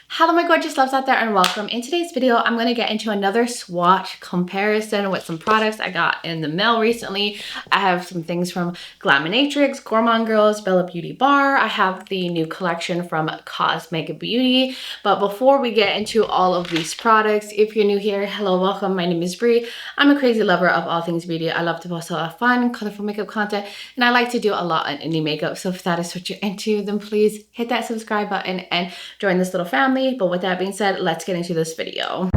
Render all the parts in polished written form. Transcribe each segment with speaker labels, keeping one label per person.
Speaker 1: Hello my gorgeous loves out there and welcome. In today's video, I'm going to get into another swatch comparison with some products I got in the mail recently. I have some things from Glaminatrix, Gourmande Girl, Beaute Bar. I have the new collection from Cosmic Beauty. But before we get into all of these products, if you're new here, hello, welcome. My name is Bree. I'm a crazy lover of all things beauty. I love to post a lot of fun, colorful makeup content, and I like to do a lot on indie makeup. So if that is what you're into, then please hit that subscribe button and join this little family. But with that being said, let's get into this video.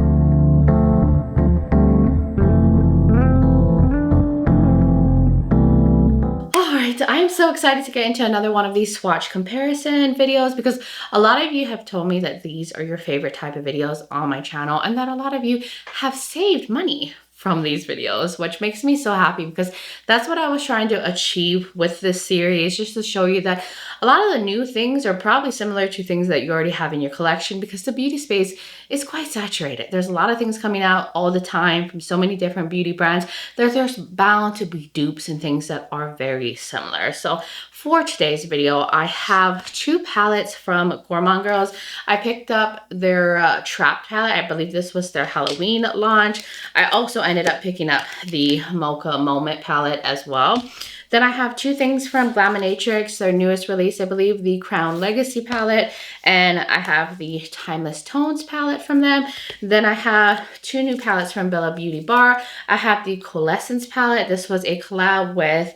Speaker 1: Alright, I'm so excited to get into another one of these swatch comparison videos because a lot of you have told me that these are your favorite type of videos on my channel and that a lot of you have saved money from these videos, which makes me so happy because that's what I was trying to achieve with this series, just to show you that a lot of the new things are probably similar to things that you already have in your collection because the beauty space is quite saturated. There's a lot of things coming out all the time from so many different beauty brands. There's bound to be dupes and things that are very similar. So for today's video, I have two palettes from Gourmande Girls. I picked up their Trap palette. I believe this was their Halloween launch. I also ended up picking up the Mocha Moment palette as well. Then I have two things from Glaminatrix, their newest release, I believe, the Crown Legacy palette, and I have the Timeless Tones palette from them. Then I have two new palettes from Beaute Bar. I have the Coalescence palette. This was a collab with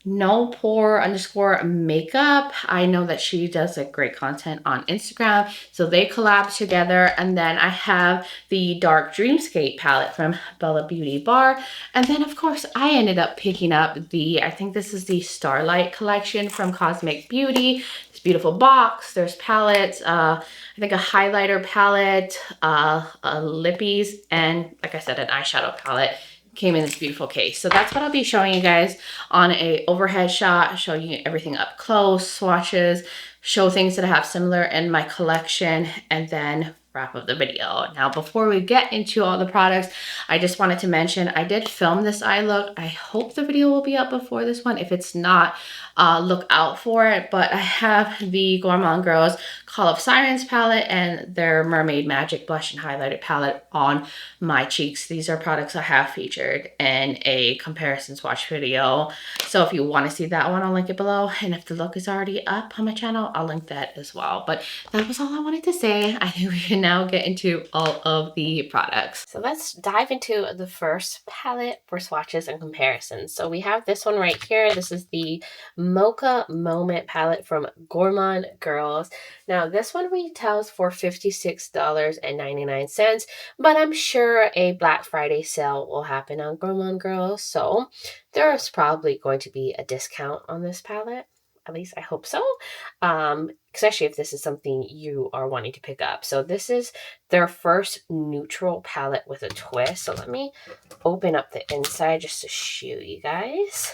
Speaker 1: No Pore _ makeup. I know that she does like great content on Instagram, so they collab together. And then I have the dark Dreamscape palette from Beaute Bar. And then of course I ended up picking up the, I think this is the Starlight collection from Cosmic Beauty. This beautiful box. There's palettes, I think a highlighter palette, lippies, and like I said, an eyeshadow palette. Came in this beautiful case. So that's what I'll be showing you guys on a overhead shot, showing you everything up close, swatches, show things that I have similar in my collection, and then wrap up the video. Now, before we get into all the products, I just wanted to mention I did film this eye look. I hope the video will be up before this one. If it's not, look out for it. But I have the Gourmande Girls Call of Sirens palette and their Mermaid Magic blush and highlighter palette on my cheeks. These are products I have featured in a comparison swatch video. So if you want to see that one, I'll link it below. And if the look is already up on my channel, I'll link that as well. But that was all I wanted to say. I think we can now get into all of the products. So let's dive into the first palette for swatches and comparisons. So we have this one right here. This is the Mocha Moment palette from Gourmande Girls. Now this one retails for $56.99, but I'm sure a Black Friday sale will happen on Gourmande Girls, so there's probably going to be a discount on this palette. At least I hope so, especially if this is something you are wanting to pick up. So this is their first neutral palette with a twist. So let me open up the inside just to show you guys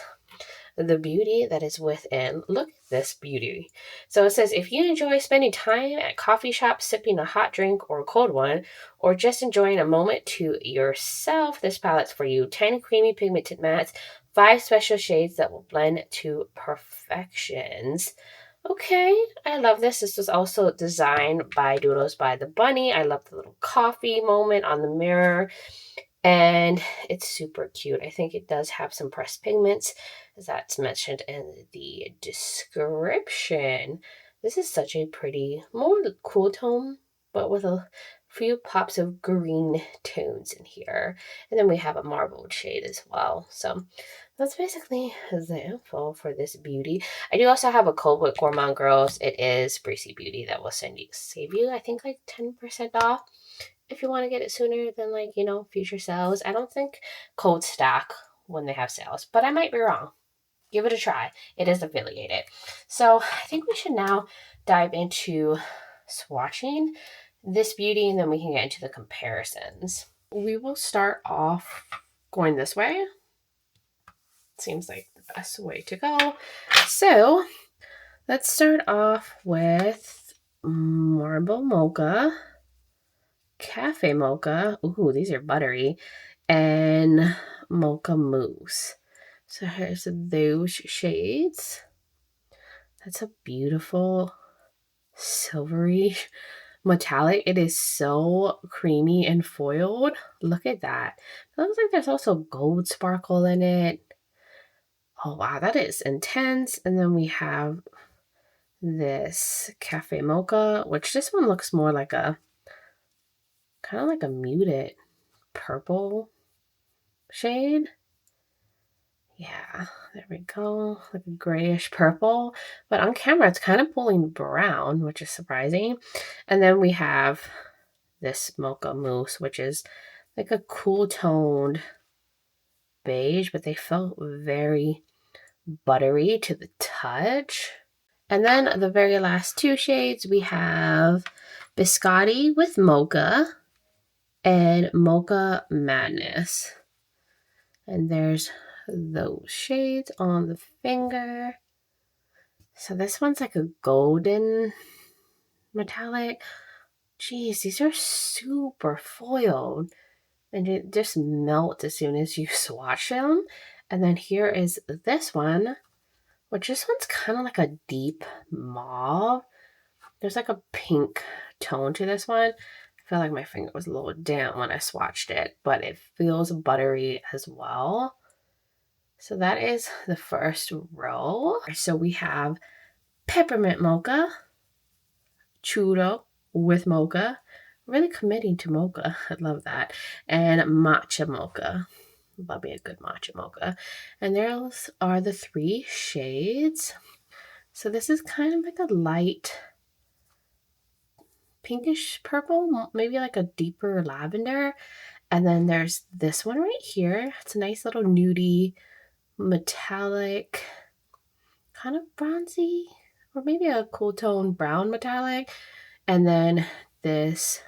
Speaker 1: the beauty that is within. Look at this beauty. So it says, if you enjoy spending time at coffee shops sipping a hot drink or a cold one, or just enjoying a moment to yourself, this palette's for you. 10 creamy pigmented mattes, 5 special shades that will blend to perfections. Okay, I love this. This was also designed by Doodles by the Bunny. I love the little coffee moment on the mirror. And it's super cute. I think it does have some pressed pigments, as that's mentioned in the description. This is such a pretty, more cool tone, but with a few pops of green tones in here. And then we have a marbled shade as well. So that's basically the info for this beauty. I do also have a code with Gourmande Girls. It is Breezy Beauty that will save you, I think, like 10% off. If you want to get it sooner than, like, you know, future sales. I don't think codes stack when they have sales, but I might be wrong. Give it a try. It is affiliated. So I think we should now dive into swatching this beauty, and then we can get into the comparisons. We will start off going this way. Seems like the best way to go. So let's start off with Marble Mocha, Cafe Mocha. Ooh, these are buttery. And Mocha Mousse. So here's those shades. That's a beautiful silvery metallic. It is so creamy and foiled. Look at that. It looks like there's also gold sparkle in it. Oh wow, that is intense. And then we have this Cafe Mocha, which this one looks more like a kind of like a muted purple shade. Yeah, there we go, like a grayish purple. But on camera, it's kind of pulling brown, which is surprising. And then we have this Mocha Mousse, which is like a cool toned beige, but they felt very buttery to the touch. And then the very last two shades, we have Biscotti with Mocha and Mocha Madness. And there's those shades on the finger. So this one's like a golden metallic. Geez, these are super foiled. And it just melts as soon as you swatch them. And then here is this one, which this one's kind of like a deep mauve. There's like a pink tone to this one. I feel like my finger was a little damp when I swatched it, but it feels buttery as well. So that is the first row. So we have Peppermint Mocha, Churro with Mocha. Really committing to Mocha. I love that. And Matcha Mocha. Love me a good Matcha Mocha. And those are the three shades. So this is kind of like a light pinkish purple, maybe like a deeper lavender. And then there's this one right here. It's a nice little nudie, metallic, kind of bronzy, or maybe a cool tone brown metallic. And then this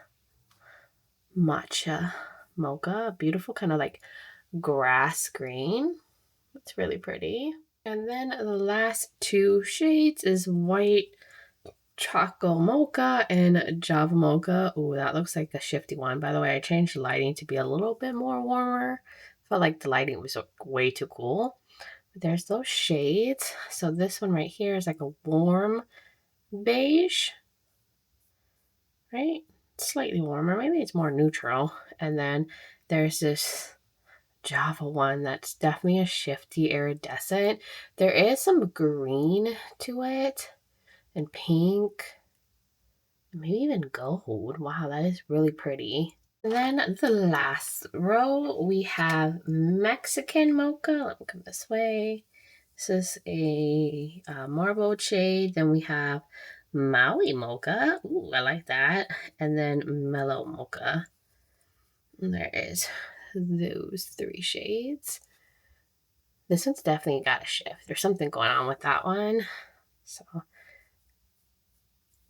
Speaker 1: Matcha Mocha, beautiful kind of like grass green. It's really pretty. And then the last two shades is white Choco Mocha and Java Mocha. Oh, that looks like a shifty one. By the way, I changed the lighting to be a little bit more warmer. Felt like the lighting was way too cool. But there's those shades. So this one right here is like a warm beige, right? Slightly warmer. Maybe it's more neutral. And then there's this Java one that's definitely a shifty iridescent. There is some green to it and pink. Maybe even gold. Wow, that is really pretty. And then the last row, we have Mexican Mocha. Let me come this way. This is a marble shade. Then we have Maui Mocha. Ooh, I like that. And then Mellow Mocha. And there is those three shades. This one's definitely got a shift. There's something going on with that one. So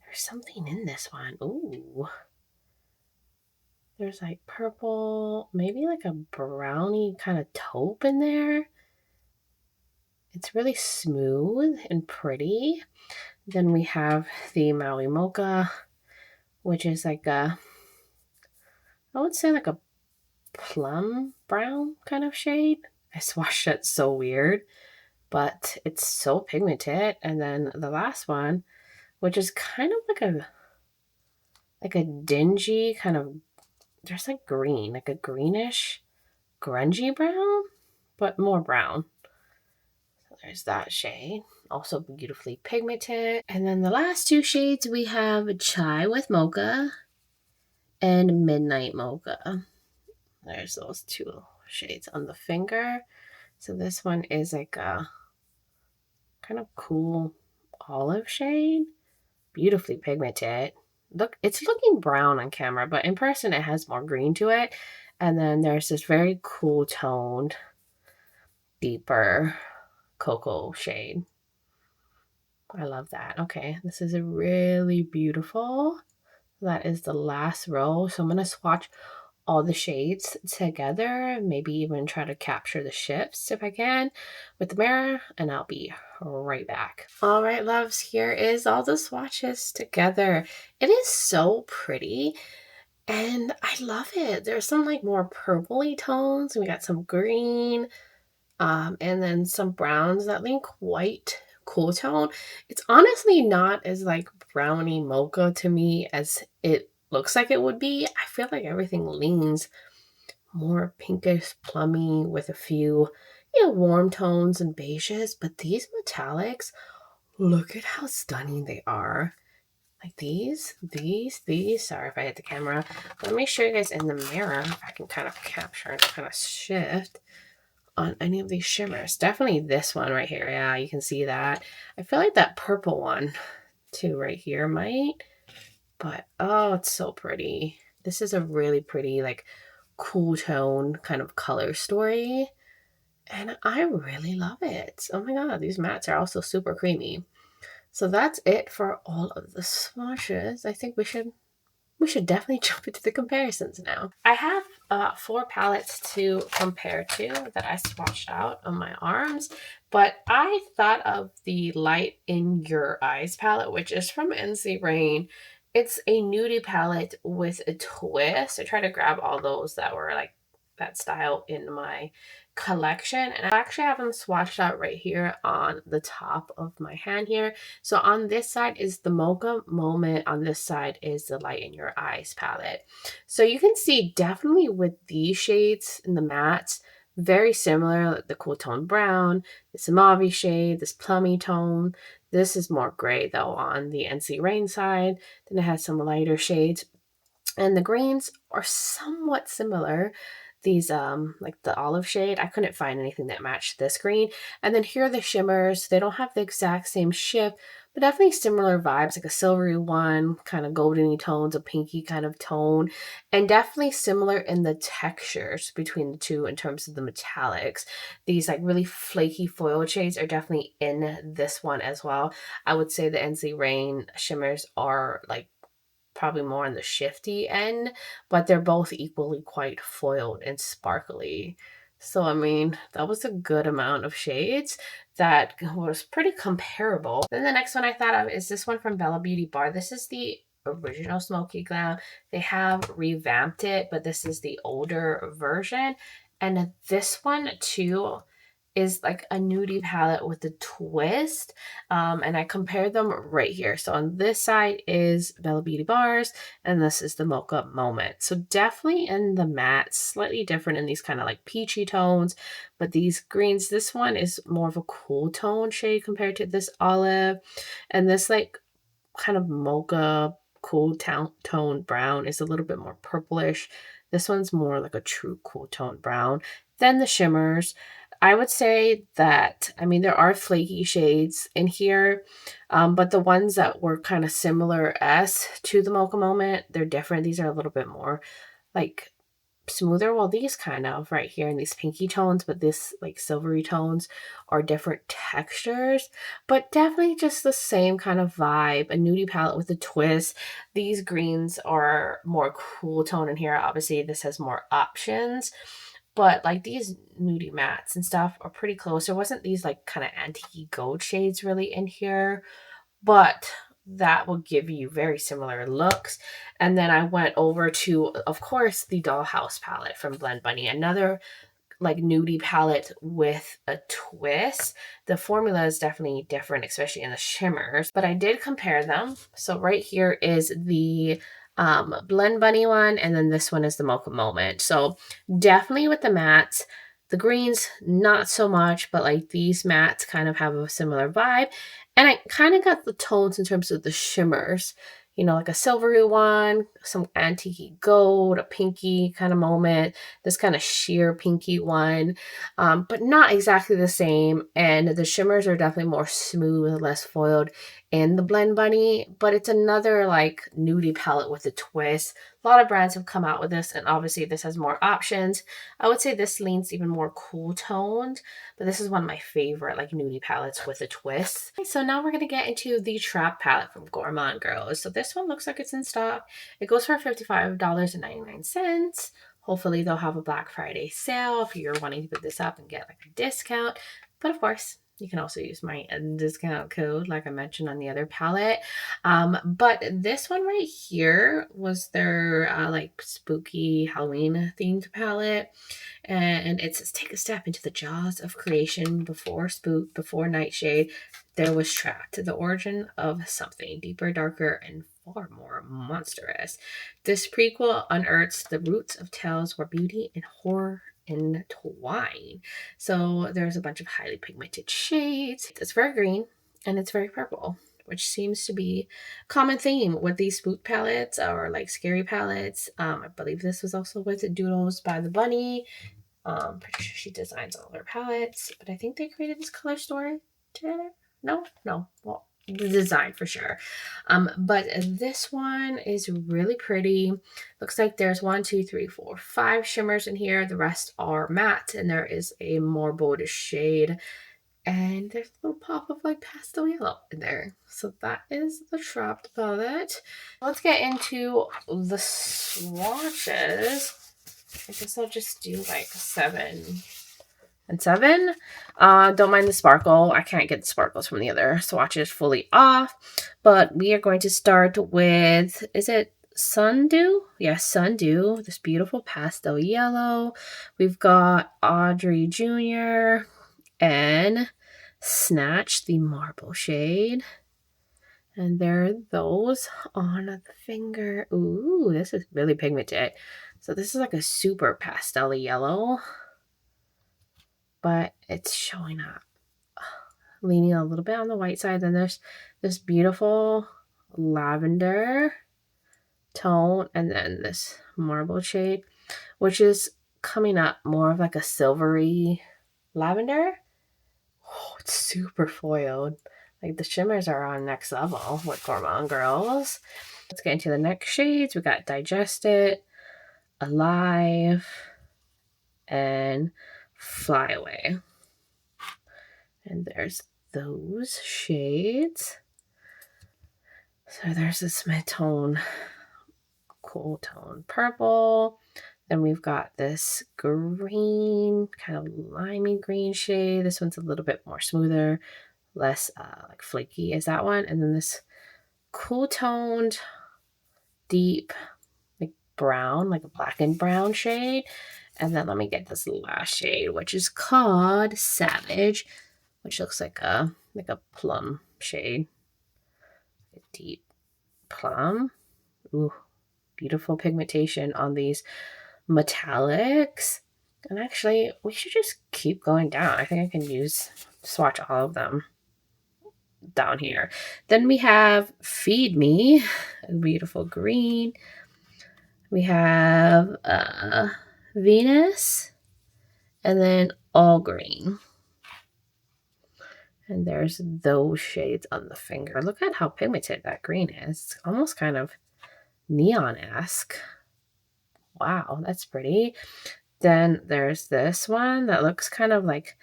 Speaker 1: there's something in this one. Ooh. There's like purple, maybe like a brownie kind of taupe in there. It's really smooth and pretty. Then we have the Maui Mocha, which is like a, I would say like a plum brown kind of shade. I swatched it so weird, but it's so pigmented. And then the last one, which is kind of like a dingy kind of, there's like green, like a greenish, grungy brown, but more brown. So there's that shade, also beautifully pigmented. And then the last two shades, we have Chai with Mocha and Midnight Mocha. There's those two shades on the finger. So this one is like a kind of cool olive shade, beautifully pigmented. Look, it's looking brown on camera, but in person it has more green to it. And then there's this very cool toned, deeper cocoa shade. I love that. Okay, this is a really beautiful. That is the last row. So I'm going to swatch all the shades together, maybe even try to capture the shifts if I can with the mirror, and I'll be right back. All right, loves, here is all the swatches together. It is so pretty and I love it. There's some like more purpley tones. We got some green, and then some browns that link white cool tone. It's honestly not as like brownie mocha to me as it looks like it would be. I feel like everything leans more pinkish plummy with a few, warm tones and beiges. But these metallics, look at how stunning they are. Like these. Sorry if I hit the camera. Let me show you guys in the mirror if I can kind of capture and kind of shift on any of these shimmers. Definitely this one right here. Yeah, you can see that. I feel like that purple one too right here might. But oh, it's so pretty. This is a really pretty, like, cool tone kind of color story. And I really love it. Oh my god, these mattes are also super creamy. So that's it for all of the swatches. I think we should definitely jump into the comparisons now. I have 4 palettes to compare to that I swatched out on my arms, but I thought of the Light in Your Eyes palette, which is from NC Rain. It's a nudie palette with a twist. I tried to grab all those that were like that style in my collection, and I actually have them swatched out right here on the top of my hand here. So on this side is the Mocha Moment, on this side is the Light in Your Eyes palette. So you can see definitely with these shades in the mattes, very similar, like the cool tone brown, this mauve shade, this plummy tone. This is more gray though on the NC Rain side. Then it has some lighter shades. And the greens are somewhat similar. These like the olive shade, I couldn't find anything that matched this green. And then here are the shimmers. They don't have the exact same shift, but definitely similar vibes, like a silvery one, kind of goldeny tones, a pinky kind of tone, and definitely similar in the textures between the two in terms of the metallics. These like really flaky foil shades are definitely in this one as well. I would say the NC Rain shimmers are like probably more on the shifty end, but they're both equally quite foiled and sparkly. So, I mean, that was a good amount of shades that was pretty comparable. Then the next one I thought of is this one from Beaute Bar. This is the original Smoky Glam. They have revamped it, but this is the older version. And this one too is like a nudie palette with a twist. And I compared them right here. So on this side is Beaute Bars, and this is the Mocha Moment. So definitely in the matte, slightly different in these kind of like peachy tones, but these greens, this one is more of a cool tone shade compared to this olive. And this like kind of mocha cool tone brown is a little bit more purplish. This one's more like a true cool tone brown. Then the shimmers, I would say that, I mean, there are flaky shades in here, but the ones that were kind of similar as to the Mocha Moment, they're different. These are a little bit more like smoother. Well, these kind of right here in these pinky tones, but this like silvery tones are different textures, but definitely just the same kind of vibe. A nudie palette with a twist. These greens are more cool tone in here. Obviously, this has more options. But like these nudie mattes and stuff are pretty close. There wasn't these like kind of antique gold shades really in here, but that will give you very similar looks. And then I went over to, of course, the Dollhouse palette from Blend Bunny, another like nudie palette with a twist. The formula is definitely different, especially in the shimmers, but I did compare them. So right here is the Blend Bunny one, and then this one is the Mocha Moment. So definitely with the mattes, the greens not so much, but like these mattes kind of have a similar vibe. And I kind of got the tones in terms of the shimmers, like a silvery one, some antique gold, a pinky kind of moment, this kind of sheer pinky one, but not exactly the same. And the shimmers are definitely more smooth, less foiled in the Blend Bunny, but it's another like nudie palette with a twist. A lot of brands have come out with this, and obviously this has more options. I would say this leans even more cool toned, but this is one of my favorite like nudie palettes with a twist. So now we're going to get into the Trap palette from Gourmande Girl. So this one looks like it's in stock. It goes for $55.99. Hopefully they'll have a Black Friday sale if you're wanting to pick this up and get like a discount. But of course, you can also use my discount code, like I mentioned on the other palette. But this one right here was their like spooky Halloween themed palette. And it says, take a step into the jaws of creation before spook, before nightshade. There was Trapped, the origin of something deeper, darker, and far more monstrous. This prequel unearths the roots of tales where beauty and horror entwine. So there's a bunch of highly pigmented shades. It's very green and it's very purple, which seems to be a common theme with these spook palettes or like scary palettes. I believe this was also with Doodles by the Bunny. Pretty sure she designs all her palettes, but I think they created this color story together. No. Well, the design for sure. But this one is really pretty. Looks like there's 1, 2, 3, 4, 5 shimmers in here. The rest are matte, and there is a more boldish shade. And there's a little pop of like pastel yellow in there. So that is the Trapped palette. Let's get into the swatches. I guess I'll just do like 7 and 7. Don't mind the sparkle. I can't get the sparkles from the other swatches fully off. But we are going to start with, is it Sundew? Yes, Sundew. This beautiful pastel yellow. We've got Audrey Jr. and Snatch, the marble shade. And there are those on the finger. Ooh, this is really pigmented. So this is like a super pastel yellow, but it's showing up, leaning a little bit on the white side. Then there's this beautiful lavender tone, and then this marble shade, which is coming up more of like a silvery lavender. Oh, it's super foiled. Like the shimmers are on next level with Gourmande Girls. Let's get into the next shades. We got Digested, Alive, and Fly Away. And there's those shades. So there's this mid-tone, cool tone purple. Then we've got this green, kind of limey green shade. This one's a little bit more smoother, less like flaky as that one. And then this cool toned, deep, like brown, like a black and brown shade. And then let me get this last shade, which is called Savage, which looks like a plum shade. A deep plum. Ooh, beautiful pigmentation on these metallics. And actually, we should just keep going down. I think I can swatch all of them down here. Then we have Feed Me, a beautiful green. We have Venus, and then All Green. And there's those shades on the finger. Look at how pigmented that green is. It's almost kind of neon-esque. Wow, that's pretty. Then there's this one that looks kind of like,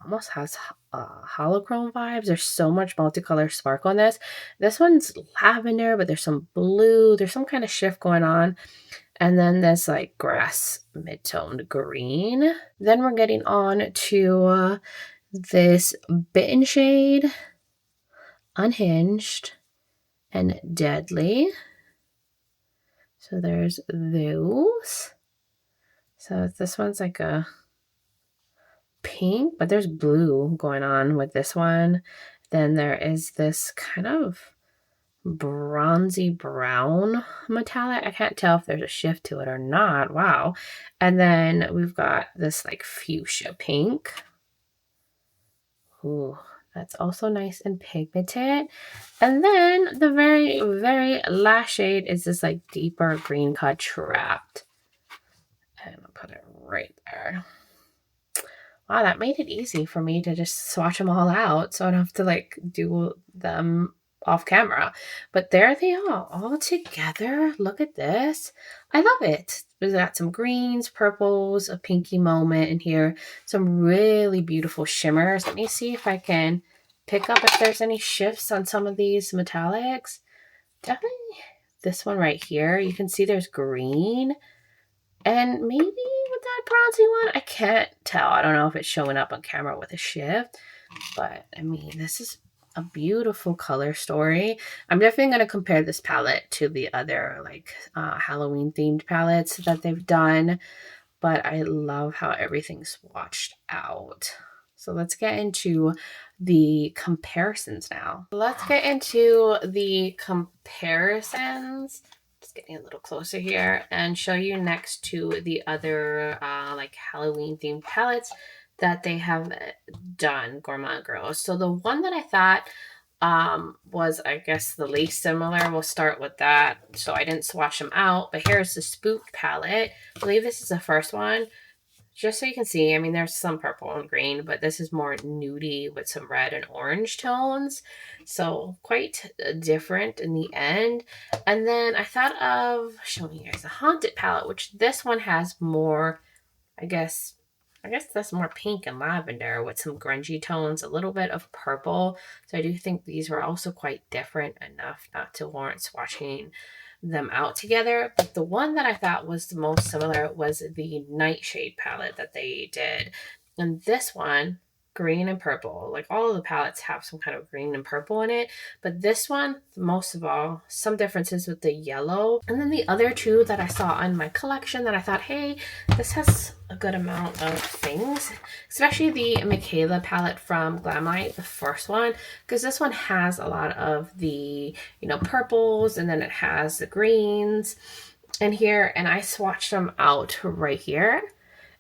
Speaker 1: almost has holochrome vibes. There's so much multicolor sparkle on this. This one's lavender, but there's some blue. There's some kind of shift going on. And then this like grass mid-toned green. Then we're getting on to this Bitten shade, Unhinged, and Deadly. So there's those. So this one's like a pink, but there's blue going on with this one. Then there is this kind of bronzy brown metallic. I can't tell if there's a shift to it or not. Wow. And then we've got this like fuchsia pink. Ooh, that's also nice and pigmented. And then the very, very last shade is this like deeper green cut Trapped. And I'll put it right there. Wow, that made it easy for me to just swatch them all out so I don't have to like do them off camera. But there they are, all together. Look at this. I love it. We've got some greens, purples, a pinky moment in here. Some really beautiful shimmers. Let me see if I can pick up if there's any shifts on some of these metallics. Definitely this one right here. You can see there's green. And maybe with that bronzy one, I can't tell. I don't know if it's showing up on camera with a shift. But, I mean, this is a beautiful color story. I'm definitely going to compare this palette to the other, like, Halloween-themed palettes that they've done. But I love how everything's swatched out. So let's get into the comparisons now. Let's get into the comparisons. Just getting a little closer here and show you next to the other like Halloween themed palettes that they have done, Gourmande Girl. So the one that I thought was, I guess, the least similar. We'll start with that. So I didn't swatch them out, but here's the Spooked palette. I believe this is the first one. Just so you can see, I mean, there's some purple and green, but this is more nudie with some red and orange tones. So quite different in the end. And then I thought of showing you guys the Haunted palette, which this one has more, I guess that's more pink and lavender with some grungy tones, a little bit of purple. So I do think these were also quite different enough not to warrant swatching them out together. But the one that I thought was the most similar was the Nightshade palette that they did. And this one, green and purple, like all of the palettes have some kind of green and purple in it, but this one, most of all, some differences with the yellow. And then the other two that I saw in my collection that I thought, hey, this has a good amount of things, especially the Michaela palette from Glaminatrix, the first one, because this one has a lot of the, you know, purples, and then it has the greens in here, and I swatched them out right here.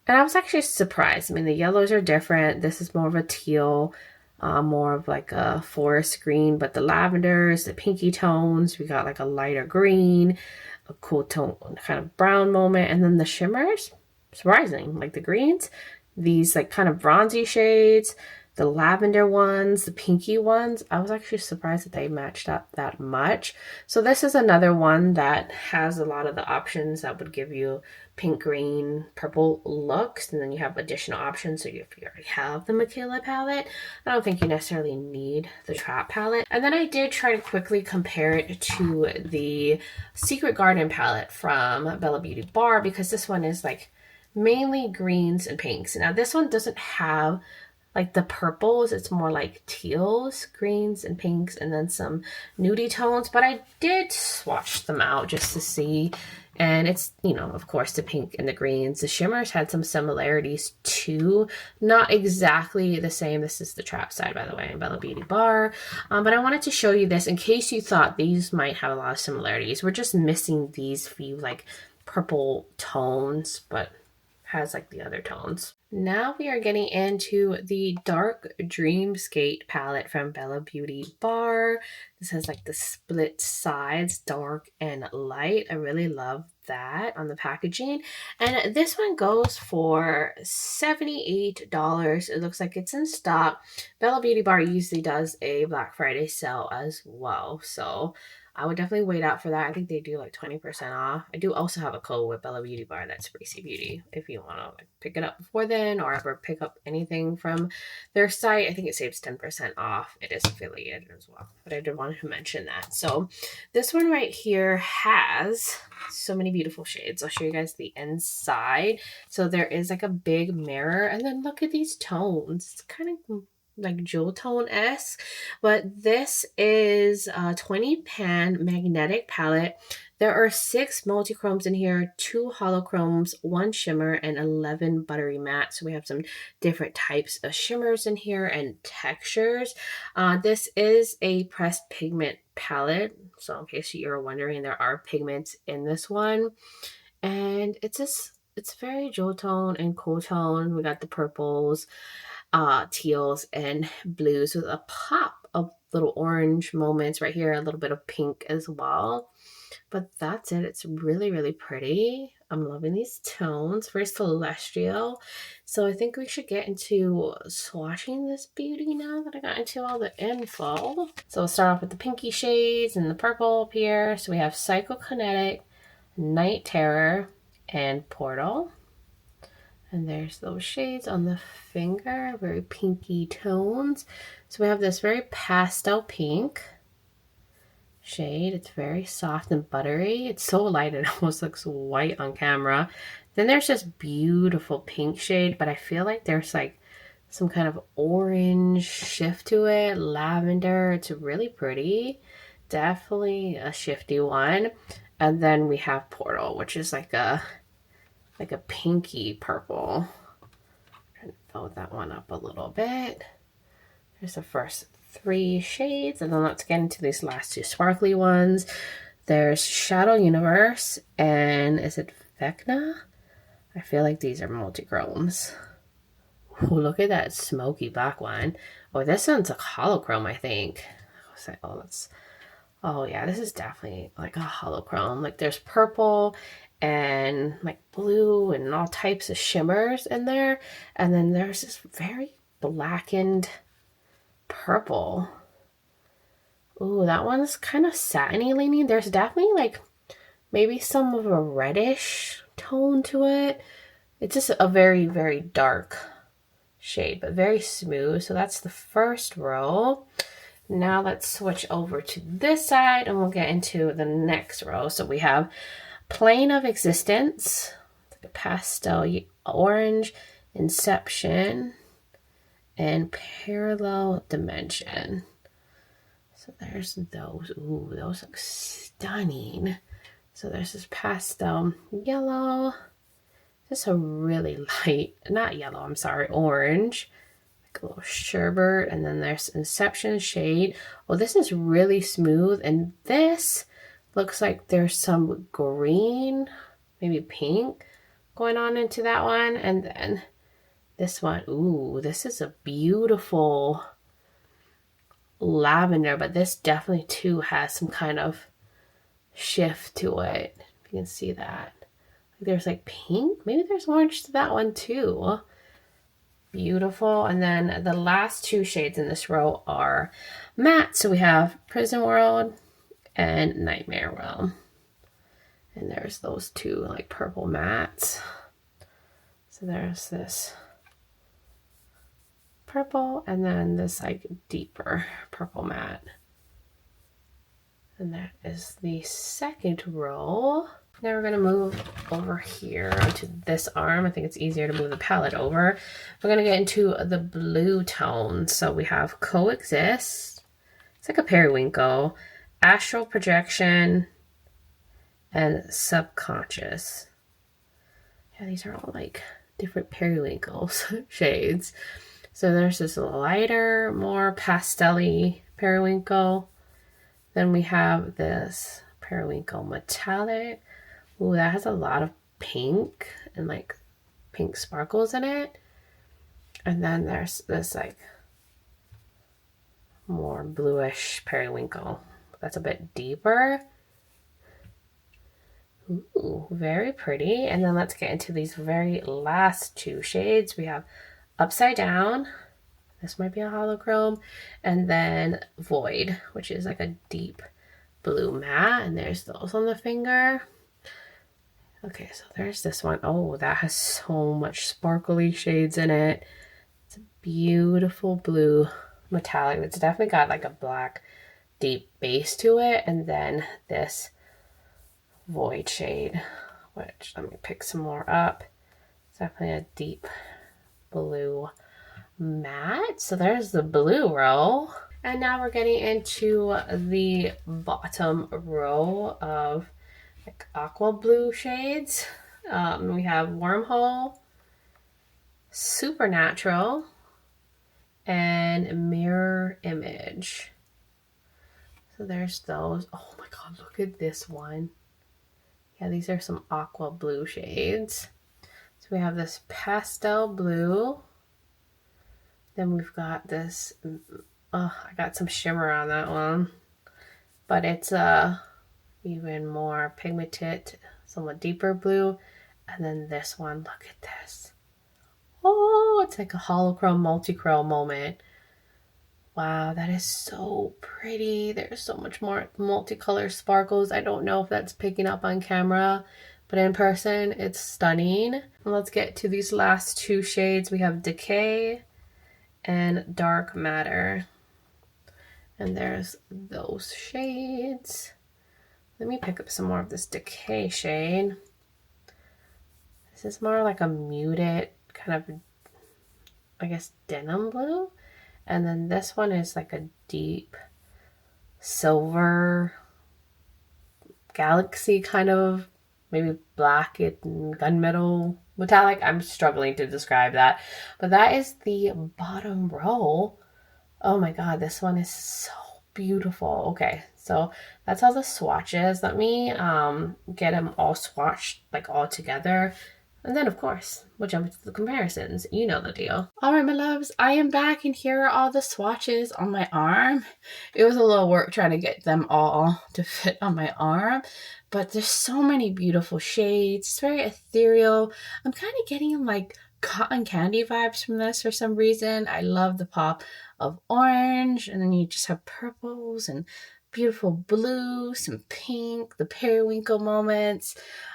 Speaker 1: And I was actually surprised. I mean, the yellows are different. This is more of a teal, more of like a forest green, but the lavenders, the pinky tones, we got like a lighter green, a cool tone, kind of brown moment, and then the shimmers, surprising, like the greens, these like kind of bronzy shades, the lavender ones, the pinky ones. I was actually surprised that they matched up that much. So this is another one that has a lot of the options that would give you pink, green, purple looks, and then you have additional options. So if you already have the Michaela palette, I don't think you necessarily need the Trap palette. And then I did try to quickly compare it to the Secret Garden palette from Beaute Bar, because this one is like mainly greens and pinks. Now this one doesn't have like the purples, it's more like teals, greens and pinks, and then some nudie tones, but I did swatch them out just to see. And it's, you know, of course, the pink and the greens. The shimmers had some similarities too. Not exactly the same. This is the Trap side, by the way, in Beaute Bar. But I wanted to show you this in case you thought these might have a lot of similarities. We're just missing these few like purple tones, but has like the other tones. Now we are getting into the Dark Dreamscape palette from Beaute Bar. This has like the split sides, dark and light. I really love that on the packaging. And this one goes for $78. It looks like it's in stock. Beaute Bar usually does a Black Friday sale as well, so I would definitely wait out for that. I think they do like 20% off. I do also have a code with Beaute Bar, that's Racy Beauty, if you want to like pick it up before then or ever pick up anything from their site. I think it saves 10% off. It is affiliated as well, but I did want to mention that. So this one right here has so many beautiful shades. I'll show you guys the inside. So there is like a big mirror, and then look at these tones. It's kind of like jewel tone-esque, but this is a 20 pan magnetic palette. There are 6 multi-chromes in here, 2 holochromes, 1 shimmer, and 11 buttery matte. So we have some different types of shimmers in here and textures. This is a pressed pigment palette, so in case you're wondering, there are pigments in this one, and it's very jewel tone and cool tone. We got the purples, teals and blues with a pop of little orange moments right here, a little bit of pink as well. But that's it. It's really, really pretty. I'm loving these tones. Very celestial. So I think we should get into swatching this beauty now that I got into all the info. So we'll start off with the pinky shades and the purple up here. So we have Psychokinetic, Night Terror, and Portal. And there's those shades on the finger, very pinky tones. So we have this very pastel pink shade. It's very soft and buttery. It's so light it almost looks white on camera. Then there's this beautiful pink shade, but I feel like there's like some kind of orange shift to it, lavender. It's really pretty. Definitely a shifty one. And then we have Portal, which is like a pinky purple. build that one up a little bit. There's the first 3 shades, and then let's get into these last 2 sparkly ones. There's Shadow Universe, and is it Vecna? I feel like these are multi-chromes. Ooh, look at that smoky black one. Oh, this one's a holochrome, I think. Oh yeah, this is definitely like a holochrome. Like there's purple and like blue and all types of shimmers in there. And then there's this very blackened purple. Ooh, that one's kind of satiny leaning. There's definitely like maybe some of a reddish tone to it. It's just a very, very dark shade, but very smooth. So that's the first row. Now let's switch over to this side and we'll get into the next row. So we have Plane of Existence, like a pastel orange, Inception, and Parallel Dimension. So there's those. Ooh, those look stunning. So there's this pastel yellow. Just a really light, not yellow, I'm sorry, orange. Like a little sherbet. And then there's Inception shade. Oh, this is really smooth. And this looks like there's some green, maybe pink going on into that one. And then this one, ooh, this is a beautiful lavender, but this definitely too has some kind of shift to it. If you can see that. There's like pink, maybe there's orange to that one too. Beautiful. And then the last 2 shades in this row are matte. So we have Prison World and Nightmare Realm. And there's those 2 like purple mattes. So there's this purple and then this like deeper purple matte. And that is the second row. Now we're going to move over here to this arm. I think it's easier to move the palette over. We're going to get into the blue tone. So we have Coexist. It's like a periwinkle. Astral Projection. And Subconscious. Yeah, these are all like different periwinkles shades. So there's this lighter, more pastel-y periwinkle. Then we have this periwinkle metallic. Ooh, that has a lot of pink and like pink sparkles in it. And then there's this like more bluish periwinkle. That's a bit deeper. Ooh, very pretty. And then let's get into these very last 2 shades. We have Upside Down. This might be a holochrome. And then Void, which is like a deep blue matte. And there's those on the finger. Okay, so there's this one. Oh, that has so much sparkly shades in it. It's a beautiful blue metallic. It's definitely got like a black deep base to it. And then this Void shade, which let me pick some more up. It's definitely a deep blue matte. So there's the blue row. And now we're getting into the bottom row of like aqua blue shades. We have Wormhole, Supernatural, and Mirror Image. So there's those. Oh my god, look at this one. Yeah, these are some aqua blue shades. So we have this pastel blue. Then we've got this, I got some shimmer on that one. But it's even more pigmented, somewhat deeper blue. And then this one, look at this. Oh, it's like a holochrome, multi-chrome moment. Wow, that is so pretty. There's so much more multicolor sparkles. I don't know if that's picking up on camera, but in person, it's stunning. And let's get to these last 2 shades. We have Decay and Dark Matter. And there's those shades. Let me pick up some more of this Decay shade. This is more like a muted kind of, I guess, denim blue. And then this one is like a deep silver galaxy kind of, maybe black and gunmetal Metallic, I'm struggling to describe that. But that is the bottom row. Oh my god, this one is so beautiful. Okay, so that's all the swatches. Let me get them all swatched, like all together. And then, of course, we'll jump into the comparisons. You know the deal. All right, my loves, I am back, and here are all the swatches on my arm. It was a little work trying to get them all to fit on my arm, but there's so many beautiful shades. It's very ethereal. I'm kind of getting like cotton candy vibes from this for some reason. I love the pop of orange, and then you just have purples and beautiful blue, some pink, the periwinkle moments.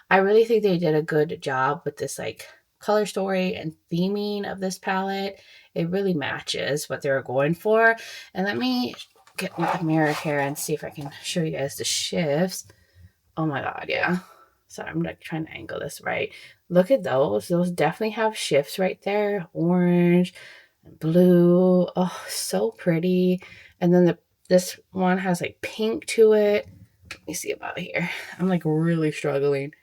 Speaker 1: I really think they did a good job with this like color story and theming of this palette. It really matches what they were going for. And let me get the mirror here and see if I can show you guys the shifts. Oh my god, yeah. Sorry, I'm like trying to angle this right. Look at those. Those definitely have shifts right there. Orange, blue. Oh, so pretty. And then this one has like pink to it. Let me see about here. I'm like really struggling.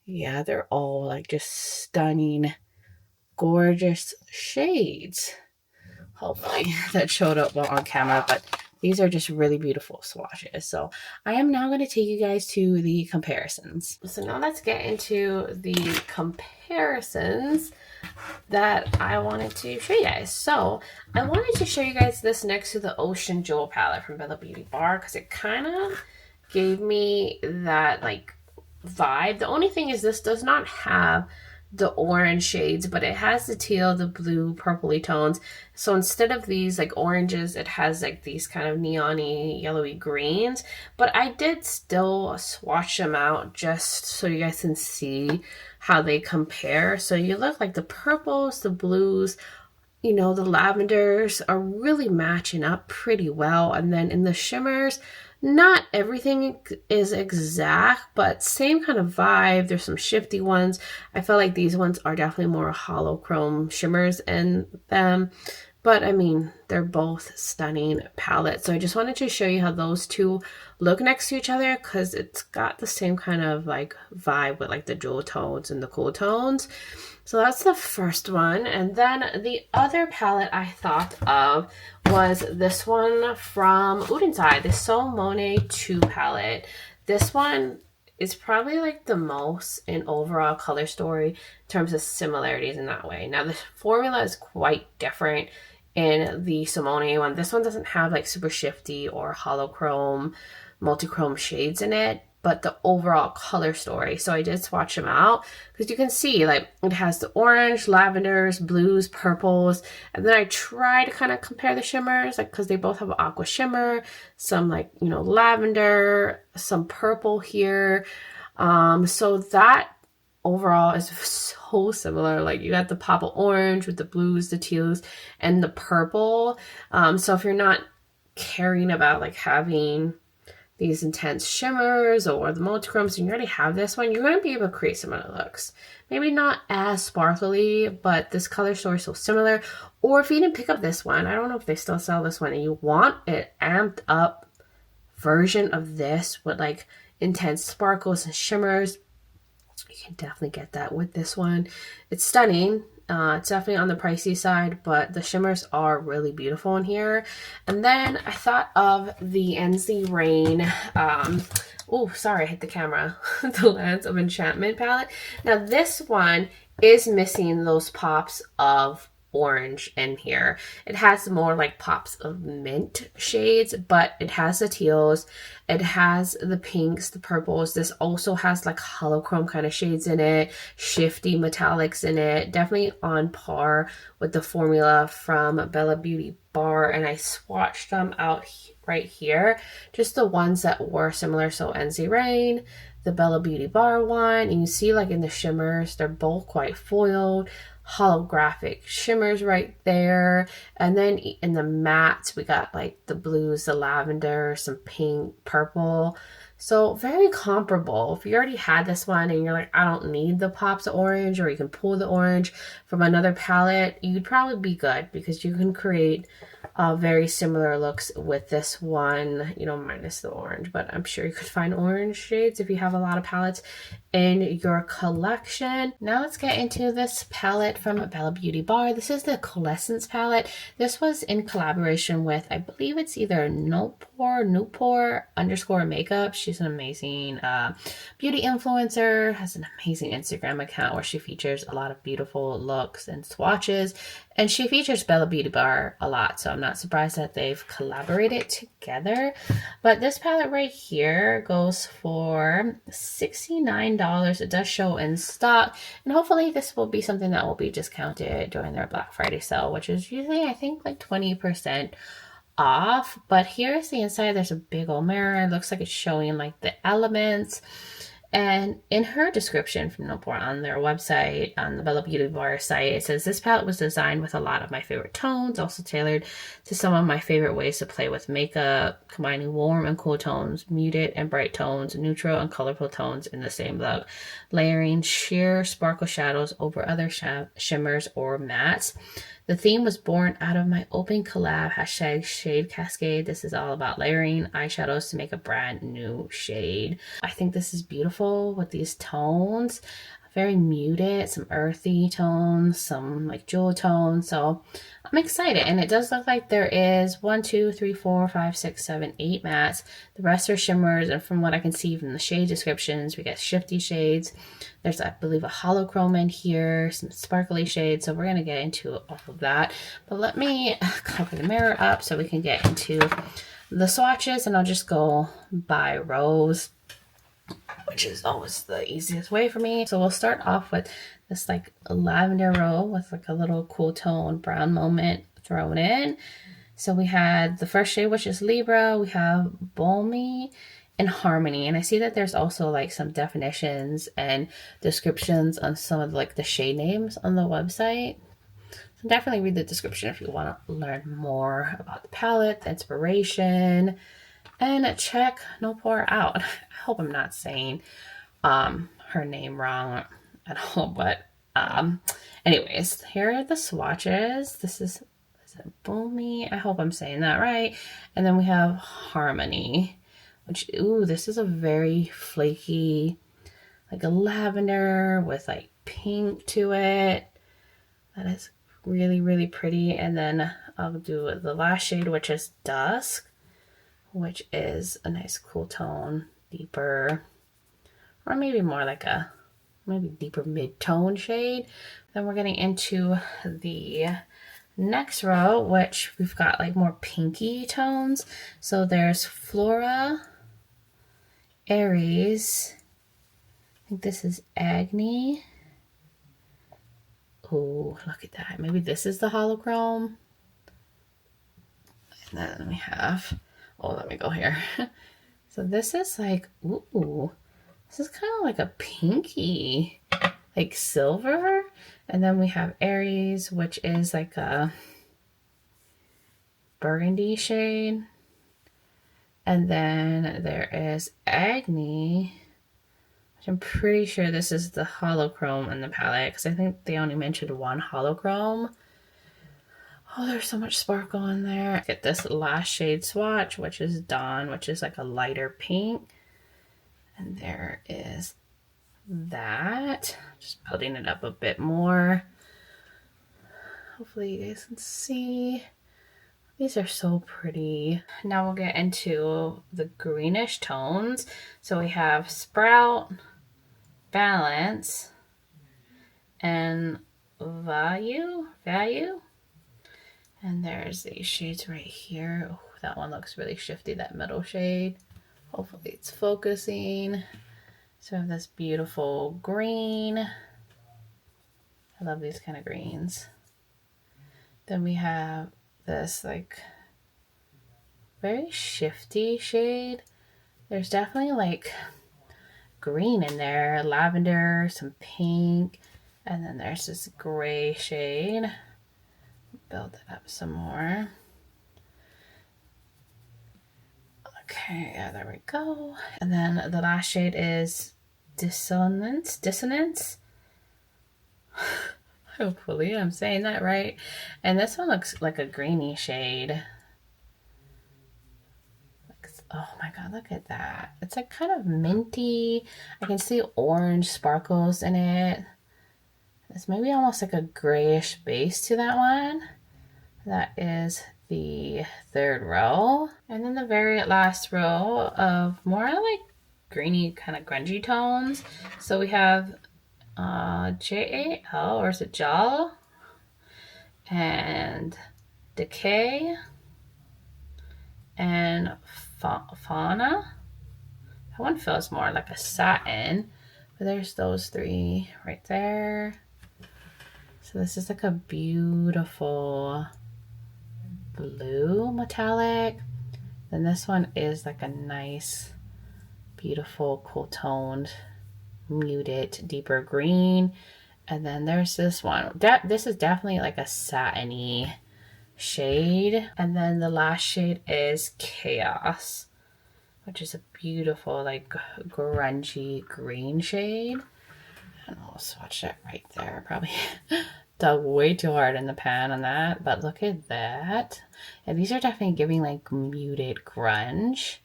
Speaker 1: Yeah, they're all like just stunning, gorgeous shades. Hopefully that showed up well on camera, but these are just really beautiful swatches. So I am now going to take you guys to the comparisons. So now let's get into the comparisons that I wanted to show you guys. So I wanted to show you guys this next to the Ocean Jewel palette from Beaute Bar because it kind of gave me that like vibe. The only thing is this does not have the orange shades, but it has the teal, the blue, purpley tones. So instead of these like oranges, it has like these kind of neon-y, yellowy greens. But I did still swatch them out just so you guys can see how they compare. So you look like the purples, the blues, you know, the lavenders are really matching up pretty well. And then in the shimmers, not everything is exact, but same kind of vibe. There's some shifty ones. I feel like these ones are definitely more hollow chrome shimmers in them. But I mean, they're both stunning palettes. So I just wanted to show you how those two look next to each other because it's got the same kind of like vibe with like the jewel tones and the cool tones. So that's the first one. And then the other palette I thought of was this one from Udenside, the Soul Monet 2 palette. This one is probably like the most in overall color story in terms of similarities in that way. Now the formula is quite different in the Simone one. This one doesn't have like super shifty or hollow chrome, multi-chrome shades in it, but the overall color story. So I did swatch them out because you can see like it has the orange, lavenders, blues, purples, and then I try to kind of compare the shimmers like because they both have aqua shimmer, some like, you know, lavender, some purple here. So that overall is so similar. Like you got the pop of orange with the blues, the teals, and the purple. So if you're not caring about like having these intense shimmers or the multichromes, and you already have this one, you're going to be able to create similar looks. Maybe not as sparkly, but this color story is so similar. Or if you didn't pick up this one, I don't know if they still sell this one, and you want an amped up version of this with like intense sparkles and shimmers, you can definitely get that with this one. It's stunning. It's definitely on the pricey side, but the shimmers are really beautiful in here. And then I thought of the NZ Rain, oh, sorry, I hit the camera, the Lands of Enchantment palette. Now this one is missing those pops of orange in here. It has more like pops of mint shades, but it has the teals, it has the pinks, the purples. This also has like hollow chrome kind of shades in it, shifty metallics in it, definitely on par with the formula from Beaute Bar. And I swatched them out right here, just the ones that were similar. So NZ Rain, the Beaute Bar one, and you see like in the shimmers, they're both quite foiled, holographic shimmers right there. And then in the mattes, we got like the blues, the lavender, some pink, purple. So very comparable. If you already had this one and you're like, I don't need the pops of orange, or you can pull the orange from another palette, you'd probably be good because you can create very similar looks with this one, you know, minus the orange. But I'm sure you could find orange shades if you have a lot of palettes in your collection. Now let's get into this palette from Beaute Bar. This is the Coalescence palette. This was in collaboration with, I believe it's either Newport underscore makeup. She's an amazing beauty influencer, has an amazing Instagram account where she features a lot of beautiful looks and swatches. And she features Beaute Bar a lot, so I'm not surprised that they've collaborated together. But this palette right here goes for $69. It does show in stock, and hopefully this will be something that will be discounted during their Black Friday sale, which is usually, I think, like 20% off. But here's the inside. There's a big old mirror. It looks like it's showing like the elements. And in her description from Newport on their website, on the Beaute Bar site, it says, this palette was designed with a lot of my favorite tones, also tailored to some of my favorite ways to play with makeup, combining warm and cool tones, muted and bright tones, neutral and colorful tones in the same look, layering sheer sparkle shadows over other shimmers or mattes. The theme was born out of my open collab, hashtag Shade Cascade. This is all about layering eyeshadows to make a brand new shade. I think this is beautiful with these tones. Very muted, some earthy tones, some like jewel tones. So I'm excited. And it does look like there is 1, 2, 3, 4, 5, 6, 7, 8 mattes. The rest are shimmers. And from what I can see from the shade descriptions, we get shifty shades. There's, I believe, a holochrome in here, some sparkly shades. So we're going to get into all of that. But let me cover the mirror up so we can get into the swatches. And I'll just go by rows, which is always the easiest way for me. So we'll start off with this like lavender row with like a little cool tone brown moment thrown in. So we had the first shade, which is Libra. We have Balmy and Harmony. And I see that there's also like some definitions and descriptions on some of like the shade names on the website. So definitely read the description if you want to learn more about the palette, the inspiration, and check Newport out. I hope I'm not saying her name wrong at all, but anyways, here are the swatches. This is it Balmy? I hope I'm saying that right. And then we have Harmony, which, ooh, this is a very flaky, like a lavender with like pink to it. That is really, really pretty. And then I'll do the last shade, which is Dusk, which is a nice cool tone, deeper, or maybe more like a maybe deeper mid-tone shade. Then we're getting into the next row, which we've got like more pinky tones. So there's Flora, Aries, I think this is Agni. Oh, look at that. Maybe this is the holochrome. And then we have, oh, let me go here. So this is like, ooh, this is kind of like a pinky, like silver. And then we have Aries, which is like a burgundy shade. And then there is Agni, which I'm pretty sure this is the holochrome in the palette, because I think they only mentioned one holochrome. Oh, there's so much sparkle in there. Get this last shade swatch, which is Dawn, which is like a lighter pink. And there is that. Just building it up a bit more. Hopefully you guys can see. These are so pretty. Now we'll get into the greenish tones. So we have Sprout, Balance, and Value. And there's these shades right here. Oh, that one looks really shifty, that middle shade. Hopefully it's focusing. So we have this beautiful green. I love these kind of greens. Then we have this like very shifty shade. There's definitely like green in there, lavender, some pink, and then there's this gray shade. Build it up some more. Okay, yeah, there we go. And then the last shade is Dissonance. Hopefully I'm saying that right. And this one looks like a greeny shade. Oh my god, look at that. It's like kind of minty. I can see orange sparkles in it. It's maybe almost like a grayish base to that one. That is the third row. And then the very last row of more like greeny kind of grungy tones. So we have JAL, or is it JAL? And Decay and Fauna. That one feels more like a satin, but there's those three right there. So this is like a beautiful blue metallic. Then this one is like a nice, beautiful, cool toned, muted, deeper green. And then there's this one. This is definitely like a satiny shade. And then the last shade is Chaos, which is a beautiful, like, grungy green shade. And I'll swatch that right there. Probably dug way too hard in the pan on that, but look at that. And these are definitely giving like muted grunge.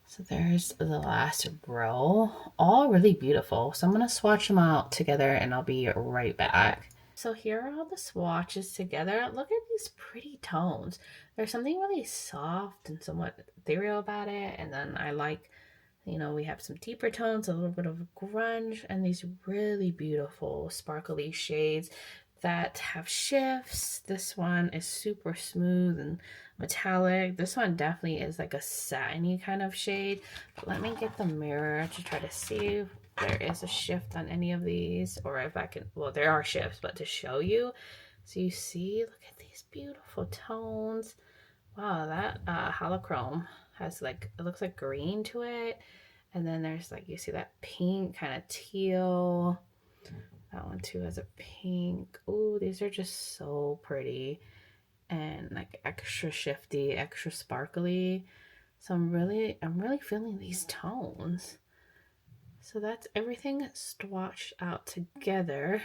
Speaker 1: So there's the last row, all really beautiful. So I'm gonna swatch them out together and I'll be right back. So here are all the swatches together. Look at these pretty tones. There's something really soft and somewhat ethereal about it. And then I like, you know, we have some deeper tones, a little bit of grunge, and these really beautiful sparkly shades that have shifts. This one is super smooth and metallic. This one definitely is like a satiny kind of shade. But let me get the mirror to try to see if there is a shift on any of these, or if I can, well, there are shifts, but to show you. So you see, look at these beautiful tones. Wow, that holochrome has like, it looks like green to it. And then there's like, you see that pink kind of teal. That one too has a pink. Ooh, these are just so pretty and like extra shifty, extra sparkly. So I'm really feeling these tones. So that's everything swatched out together.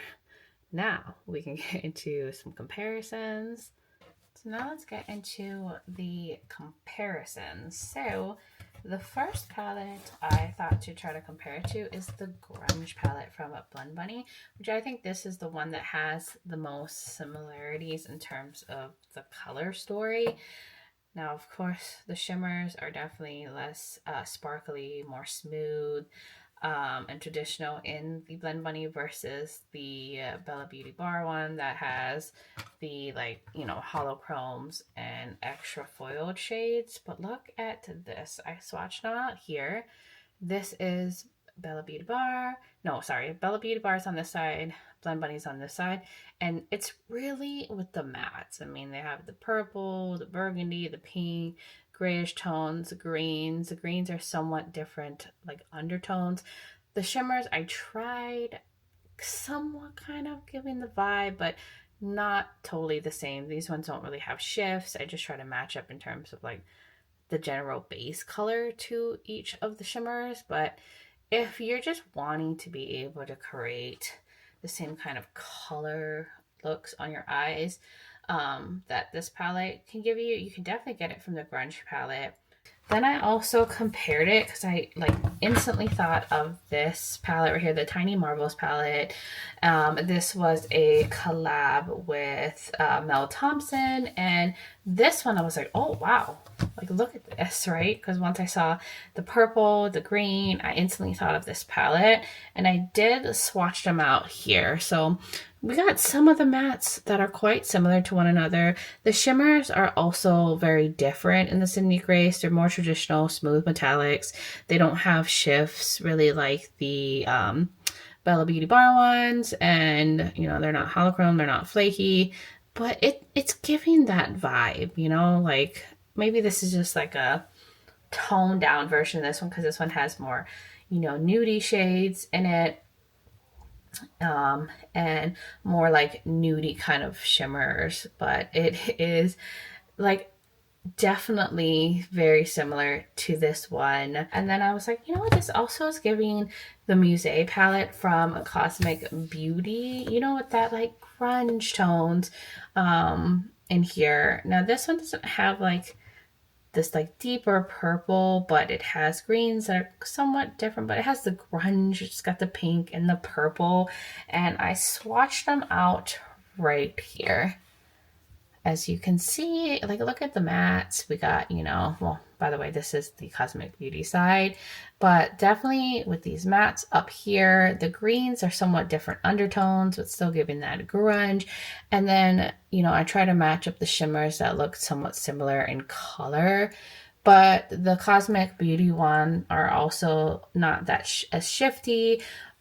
Speaker 1: Now we can get into some comparisons. So now let's get into the comparisons. So the first palette I thought to try to compare it to is the Grunge palette from Blend Bunny, which I think this is the one that has the most similarities in terms of the color story. Now, of course, the shimmers are definitely less sparkly, more smooth, and traditional in the Blend Bunny versus the Bella Beaute Bar one that has the, like, you know, holochromes and extra foiled shades. But look at this. I swatched them out here. This is Bella Beaute Bar. No, sorry. Bella Beaute Bar is on this side. Blend Bunny's on this side. And it's really with the mattes. I mean, they have the purple, the burgundy, the pink, grayish tones, the greens. The greens are somewhat different, like undertones. The shimmers, I tried somewhat kind of giving the vibe, but not totally the same. These ones don't really have shifts. I just try to match up in terms of like the general base color to each of the shimmers. But if you're just wanting to be able to create the same kind of color looks on your eyes that this palette can give you, you can definitely get it from the Grunge palette. Then I also compared it because I like instantly thought of this palette right here, the Tiny Marvels palette. This was a collab with Mel Thompson, and this one I was like, oh wow, like look at this, right? Because once I saw the purple, the green, I instantly thought of this palette, and I did swatch them out here. So we got some of the mattes that are quite similar to one another. The shimmers are also very different in the Sydney Grace. They're more traditional, smooth metallics. They don't have shifts really like the Bella Beauty Bar ones. And, you know, they're not holochrome, they're not flaky. But it's giving that vibe, you know? Like, maybe this is just like a toned down version of this one because this one has more, you know, nudie shades in it. And more like nudie kind of shimmers, but it is like definitely very similar to this one. And then I was like, you know what, this also is giving the Musée palette from Cosmic Beauty, you know, with that like grunge tones in here. Now this one doesn't have like this like deeper purple, but it has greens that are somewhat different, but it has the grunge, it's got the pink and the purple, and I swatched them out right here. As you can see, like, look at the mattes. We got, you know, well, by the way, this is the Cosmic Beauty side, but definitely with these mattes up here, the greens are somewhat different undertones, but still giving that grunge. And then, you know, I try to match up the shimmers that look somewhat similar in color, but the Cosmic Beauty one are also not that as shifty.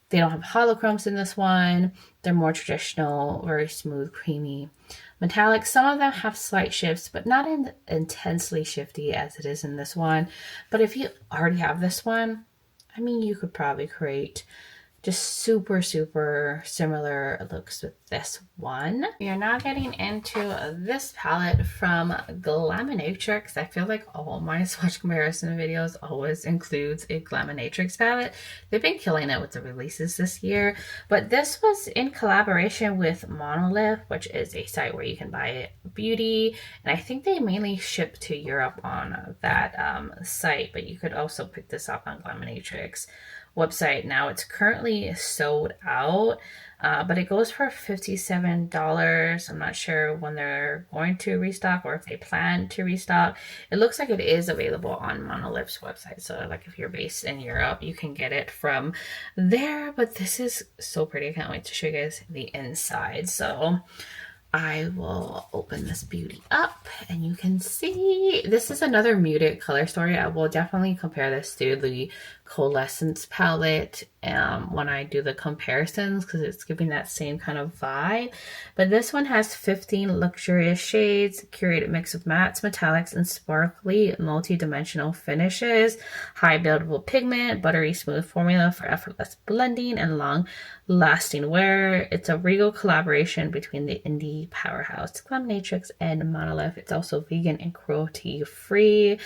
Speaker 1: They don't have holochromes in this one. They're more traditional, very smooth, creamy metallic. Some of them have slight shifts, but not intensely shifty as it is in this one. But if you already have this one, I mean, you could probably create just super, super similar looks with this one. We are now getting into this palette from Glaminatrix. I feel like all my swatch comparison videos always includes a Glaminatrix palette. They've been killing it with the releases this year, but this was in collaboration with Monolith, which is a site where you can buy beauty, and I think they mainly ship to Europe on that site, but you could also pick this up on Glaminatrix website. Now it's currently sold out, but it goes for $57. I'm not sure when they're going to restock or if they plan to restock. It looks like it is available on Monolith's website, so like if you're based in Europe, you can get it from there. But this is so pretty. I can't wait to show you guys the inside. So I will open this beauty up and you can see this is another muted color story. I will definitely compare this to the Coalescence palette when I do the comparisons, because it's giving that same kind of vibe. But this one has 15 luxurious shades, curated mix of mattes, metallics, and sparkly multi-dimensional finishes, high buildable pigment, buttery smooth formula for effortless blending and long-lasting wear. It's a regal collaboration between the indie powerhouse Glaminatrix and Monolith. It's also vegan and cruelty-free.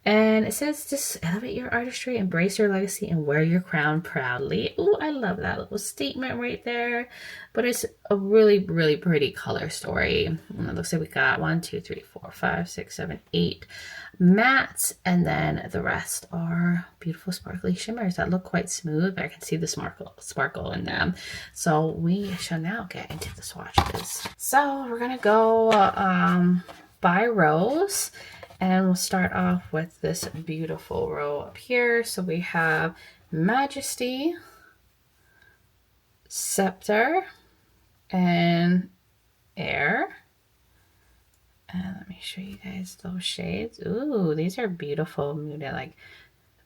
Speaker 1: And it says, just elevate your artistry, embrace your legacy, and wear your crown proudly. Ooh, I love that little statement right there. But it's a really, really pretty color story. And it looks like we got 1, 2, 3, 4, 5, 6, 7, 8 mattes. And then the rest are beautiful sparkly shimmers that look quite smooth, but I can see the sparkle in them. So we shall now get into the swatches. So we're going to go by rows. And we'll start off with this beautiful row up here. So we have Majesty, Scepter, and Air. And let me show you guys those shades. Ooh, these are beautiful, muted, like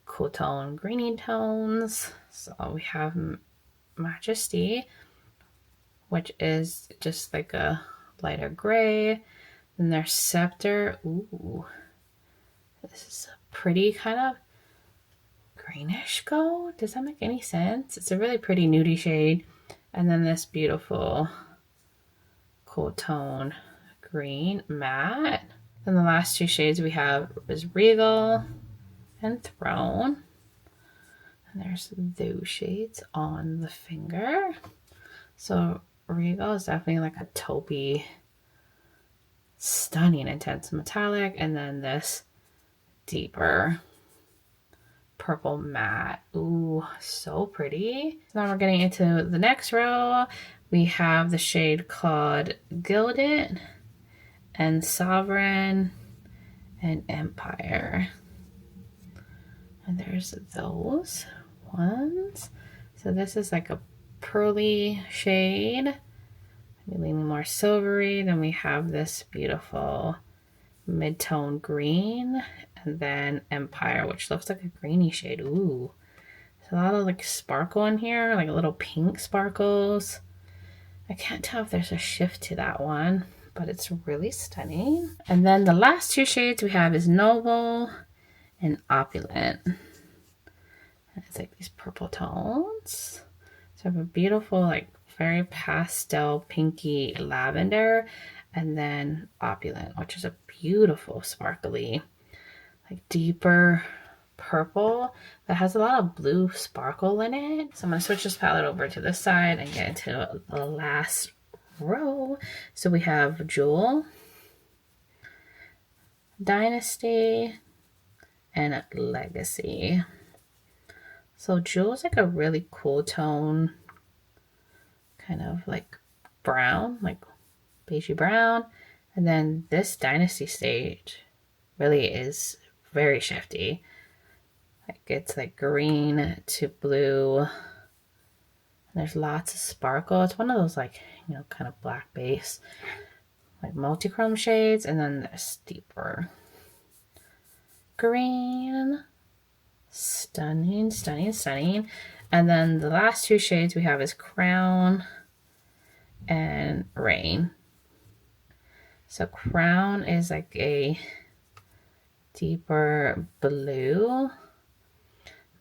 Speaker 1: cool tone, greeny tones. So we have Majesty, which is just like a lighter gray. Then there's Scepter. Ooh. This is a pretty kind of greenish gold. Does that make any sense? It's a really pretty nudie shade. And then this beautiful cool tone green matte. Then the last two shades we have is Regal and Throne. And there's those shades on the finger. So Regal is definitely like a taupey, stunning intense metallic. And then this deeper purple matte. Ooh, so pretty. So now we're getting into the next row. We have the shade called Gilded and Sovereign and Empire. And there's those ones. So this is like a pearly shade, maybe more silvery. Then we have this beautiful mid-tone green, and then Empire, which looks like a greeny shade. Ooh, there's a lot of like sparkle in here, like little pink sparkles. I can't tell if there's a shift to that one, but it's really stunning. And then the last two shades we have is Noble and Opulent. And it's like these purple tones. So I have a beautiful, like very pastel pinky lavender. and then Opulent, which is a beautiful sparkly, like deeper purple that has a lot of blue sparkle in it. So I'm going to switch this palette over to this side and get into the last row. So we have Jewel, Dynasty, and Legacy. So Jewel's like a really cool tone, kind of like brown, like beigey brown. And then this Dynasty stage really is very shifty. Like it's like green to blue. And there's lots of sparkle. It's one of those like, you know, kind of black base, like multi-chrome shades. And then this deeper green. Stunning, stunning, stunning. And then the last two shades we have is Crown and Rain. So Crown is like a deeper blue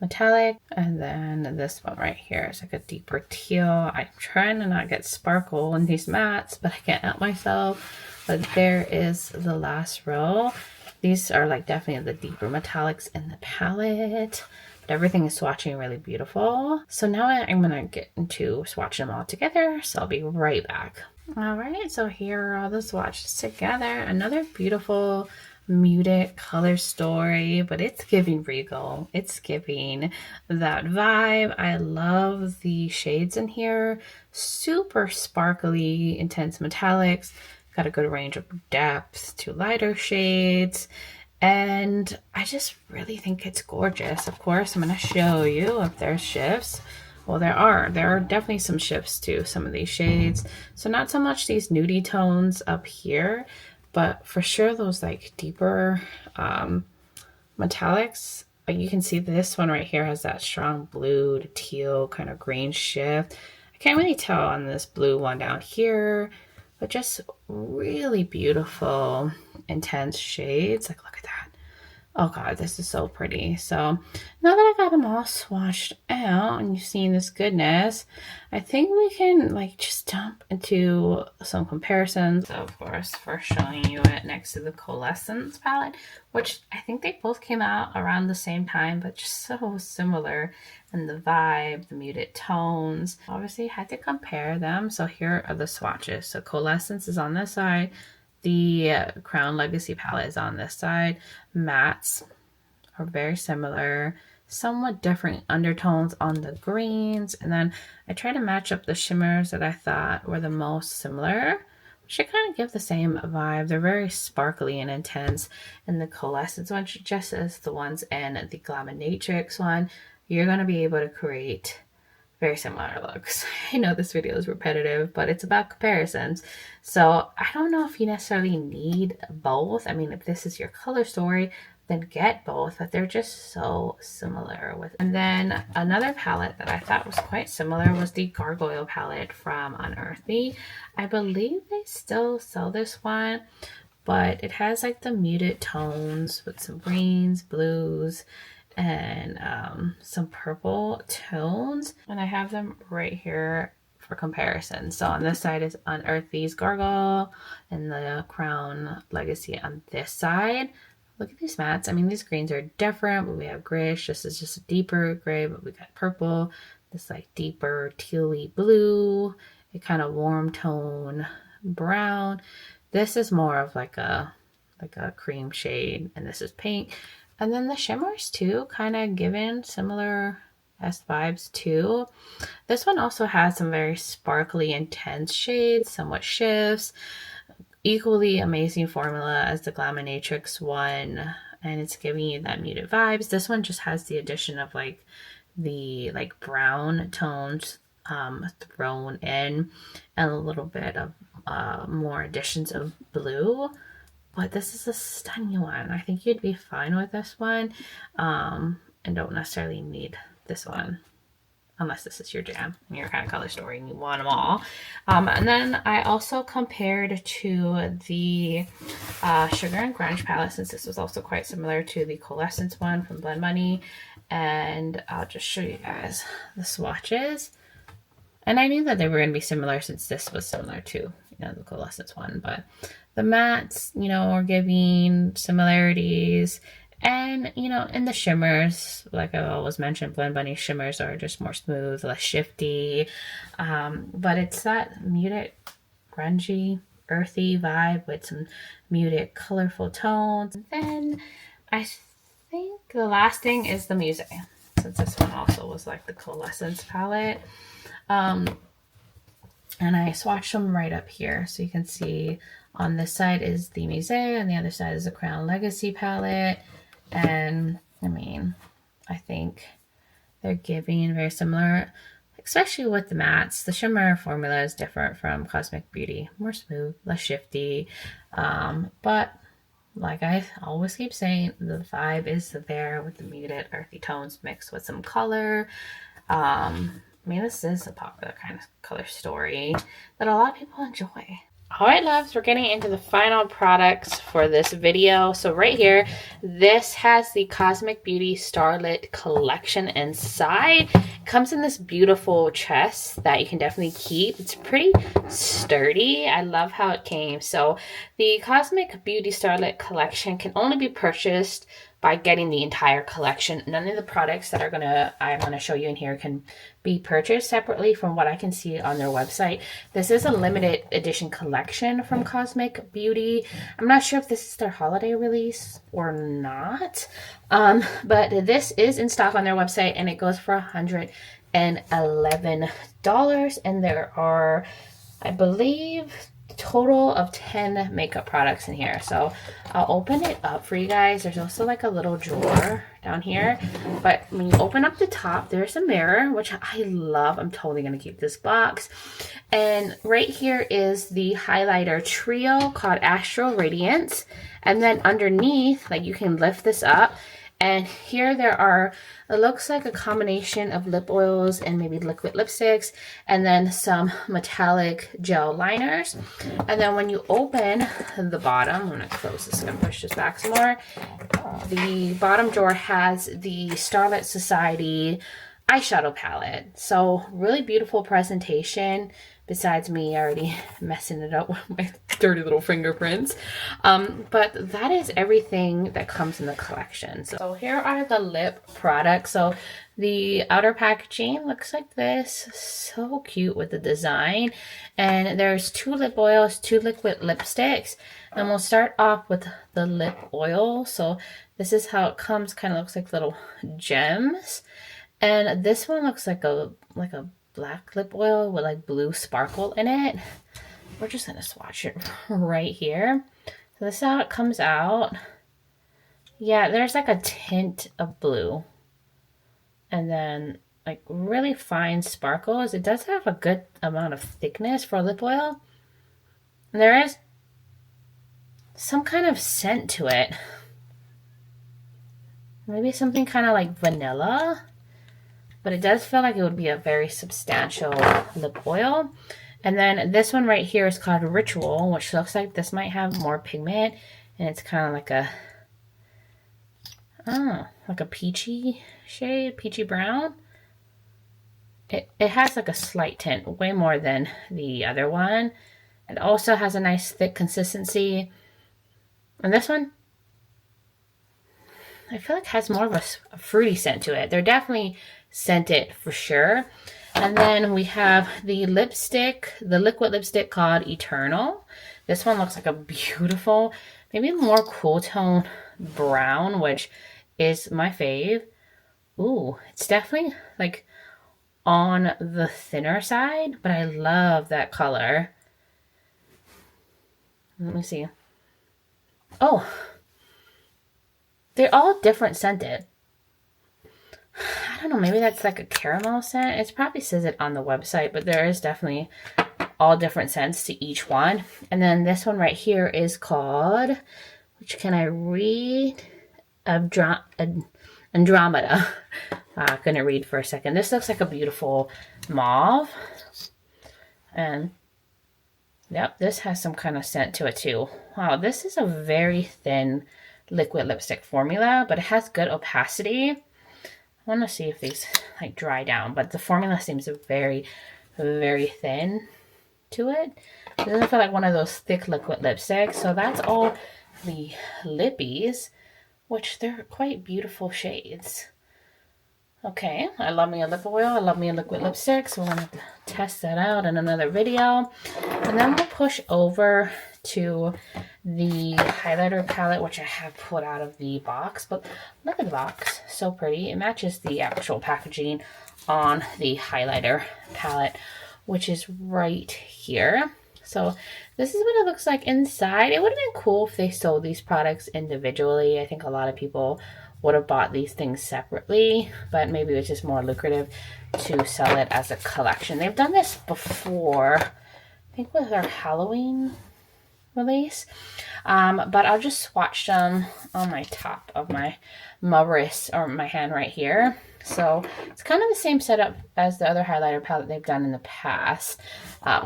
Speaker 1: metallic, and then this one right here is like a deeper teal. I'm trying to not get sparkle in these mattes, but I can't help myself. But there is the last row. These are like definitely the deeper metallics in the palette, but everything is swatching really beautiful. So now I'm gonna get into swatching them all together, so I'll be right back. All right, so here are all the swatches together. Another beautiful muted color story, but it's giving regal. It's giving that vibe. I love the shades in here. Super sparkly, intense metallics. Got a good range of depth to lighter shades. And I just really think it's gorgeous. Of course, I'm going to show you if there's shifts. Well, there are definitely some shifts to some of these shades. So not so much these nudie tones up here, but for sure those like deeper metallics. You can see this one right here has that strong blue to teal kind of green shift. I can't really tell on this blue one down here, but just really beautiful, intense shades. Like, look at that. Oh God, this is so pretty. So now that I got them all swatched out and you've seen this goodness, I think we can like just jump into some comparisons. So of course, first showing you it next to the Coalescence palette, which I think they both came out around the same time, but just so similar in the vibe, the muted tones. Obviously had to compare them. So here are the swatches. So Coalescence is on this side. The Crown Legacy palette is on this side. Mattes are very similar, somewhat different undertones on the greens. And then I try to match up the shimmers that I thought were the most similar, which they kind of give the same vibe. They're very sparkly and intense. And the Coalescence one, just as the ones in the Glaminatrix one, you're going to be able to create very similar looks. I know this video is repetitive, but it's about comparisons. So I don't know if you necessarily need both. I mean, if this is your color story, then get both, but they're just so similar with. And then another palette that I thought was quite similar was the Gargoyle palette from Unearth Me. I believe they still sell this one, but it has like the muted tones with some greens, blues, and some purple tones, and I have them right here for comparison. So on this side is Unearth Me's Gargoyle and the Crown Legacy on this side. Look at these mattes. I mean, these greens are different, but we have grayish. This is just a deeper gray, but we got purple, this like deeper tealy blue, a kind of warm tone brown. This is more of like a cream shade, and this is pink. And then the shimmers too, kind of given similar vibes too. This one also has some very sparkly, intense shades, somewhat shifts. Equally amazing formula as the Glaminatrix one, and it's giving you that muted vibes. This one just has the addition of like the like brown tones thrown in, and a little bit of more additions of blue. But this is a stunning one. I think you'd be fine with this one, and don't necessarily need this one unless this is your jam and your kind of color story and you want them all. And then I also compared to the Sugar and Grunge palette, since this was also quite similar to the Coalescence one from Blend Money. And I'll just show you guys the swatches. And I knew that they were going to be similar since this was similar to you know, the Coalescence one, but the mattes, you know, are giving similarities. And, you know, in the shimmers, like I always mentioned, Blend Bunny shimmers are just more smooth, less shifty. But it's that muted, grungy, earthy vibe with some muted, colorful tones. And then I think the last thing is the music, since this one also was like the Coalescence palette. And I swatched them right up here, so you can see on this side is the Musée, and the other side is the Crown Legacy palette. And I mean, I think they're giving very similar, especially with the mattes. The shimmer formula is different from Cosmic Beauty, more smooth, less shifty. But like I always keep saying, the vibe is there with the muted earthy tones mixed with some color. I mean, this is a popular kind of color story that a lot of people enjoy. All right, loves, we're getting into the final products for this video. So right here, this has the Cosmic Beauty Starlight collection inside. It comes in this beautiful chest that you can definitely keep. It's pretty sturdy. I love how it came. So the Cosmic Beauty Starlight collection can only be purchased by getting the entire collection. None of the products that I'm gonna show you in here can be purchased separately from what I can see on their website. This is a limited edition collection from Cosmic Beauty. I'm not sure if this is their holiday release or not, but this is in stock on their website, and it goes for $111. And there are, I believe, total of 10 makeup products in here. So I'll open it up for you guys. There's also like a little drawer down here, but when you open up the top, there's a mirror, which I love. I'm totally gonna keep this box. And right here is the highlighter trio called Astral Radiance. And then underneath, like, you can lift this up, and here there are, it looks like a combination of lip oils and maybe liquid lipsticks, and then some metallic gel liners. And then when you open the bottom, I'm gonna close this and push this back some more. The bottom drawer has the Starlight Society eyeshadow palette. So really beautiful presentation, besides me already messing it up with my dirty little fingerprints. But that is everything that comes in the collection. So here are the lip products. So the outer packaging looks like this. So cute with the design. And there's 2 lip oils, 2 liquid lipsticks. And we'll start off with the lip oil. So this is how it comes. Kind of looks like little gems. And this one looks like a black lip oil with like blue sparkle in it. We're just gonna swatch it right here. So this is how it comes out. Yeah, there's like a tint of blue, and then like really fine sparkles. It does have a good amount of thickness for lip oil. And there is some kind of scent to it. Maybe something kind of like vanilla. But it does feel like it would be a very substantial lip oil. And then this one right here is called Ritual, which looks like this might have more pigment. And it's kind of like a peachy shade, peachy brown. It has like a slight tint, way more than the other one. It also has a nice thick consistency. And this one, I feel like has more of a fruity scent to it. They're definitely scented for sure. And then we have the lipstick, the liquid lipstick called Eternal. This one looks like a beautiful, maybe more cool tone brown, which is my fave. Ooh, it's definitely like on the thinner side, but I love that color. Let me see. Oh, they're all different scented. I don't know, maybe that's like a caramel scent. It probably says it on the website, but there is definitely all different scents to each one. And then this one right here is called, which can I read? Andromeda. Gonna read for a second. This looks like a beautiful mauve. And yep, this has some kind of scent to it too. Wow, this is a very thin liquid lipstick formula, but it has good opacity. I want to see if these like dry down, but the formula seems very, very thin to it. It doesn't feel like one of those thick liquid lipsticks. So that's all the lippies, which they're quite beautiful shades. Okay, I love me a lip oil. I love me a liquid lipstick. So we're going to test that out in another video. And then we'll push over to the highlighter palette, which I have pulled out of the box. But look at the box. So pretty. It matches the actual packaging on the highlighter palette, which is right here. So this is what it looks like inside. It would have been cool if they sold these products individually. I think a lot of people would have bought these things separately, but maybe it's just more lucrative to sell it as a collection. They've done this before, I think with their Halloween release, but I'll just swatch them on my top of my wrist, or my hand right here. So it's kind of the same setup as the other highlighter palette they've done in the past,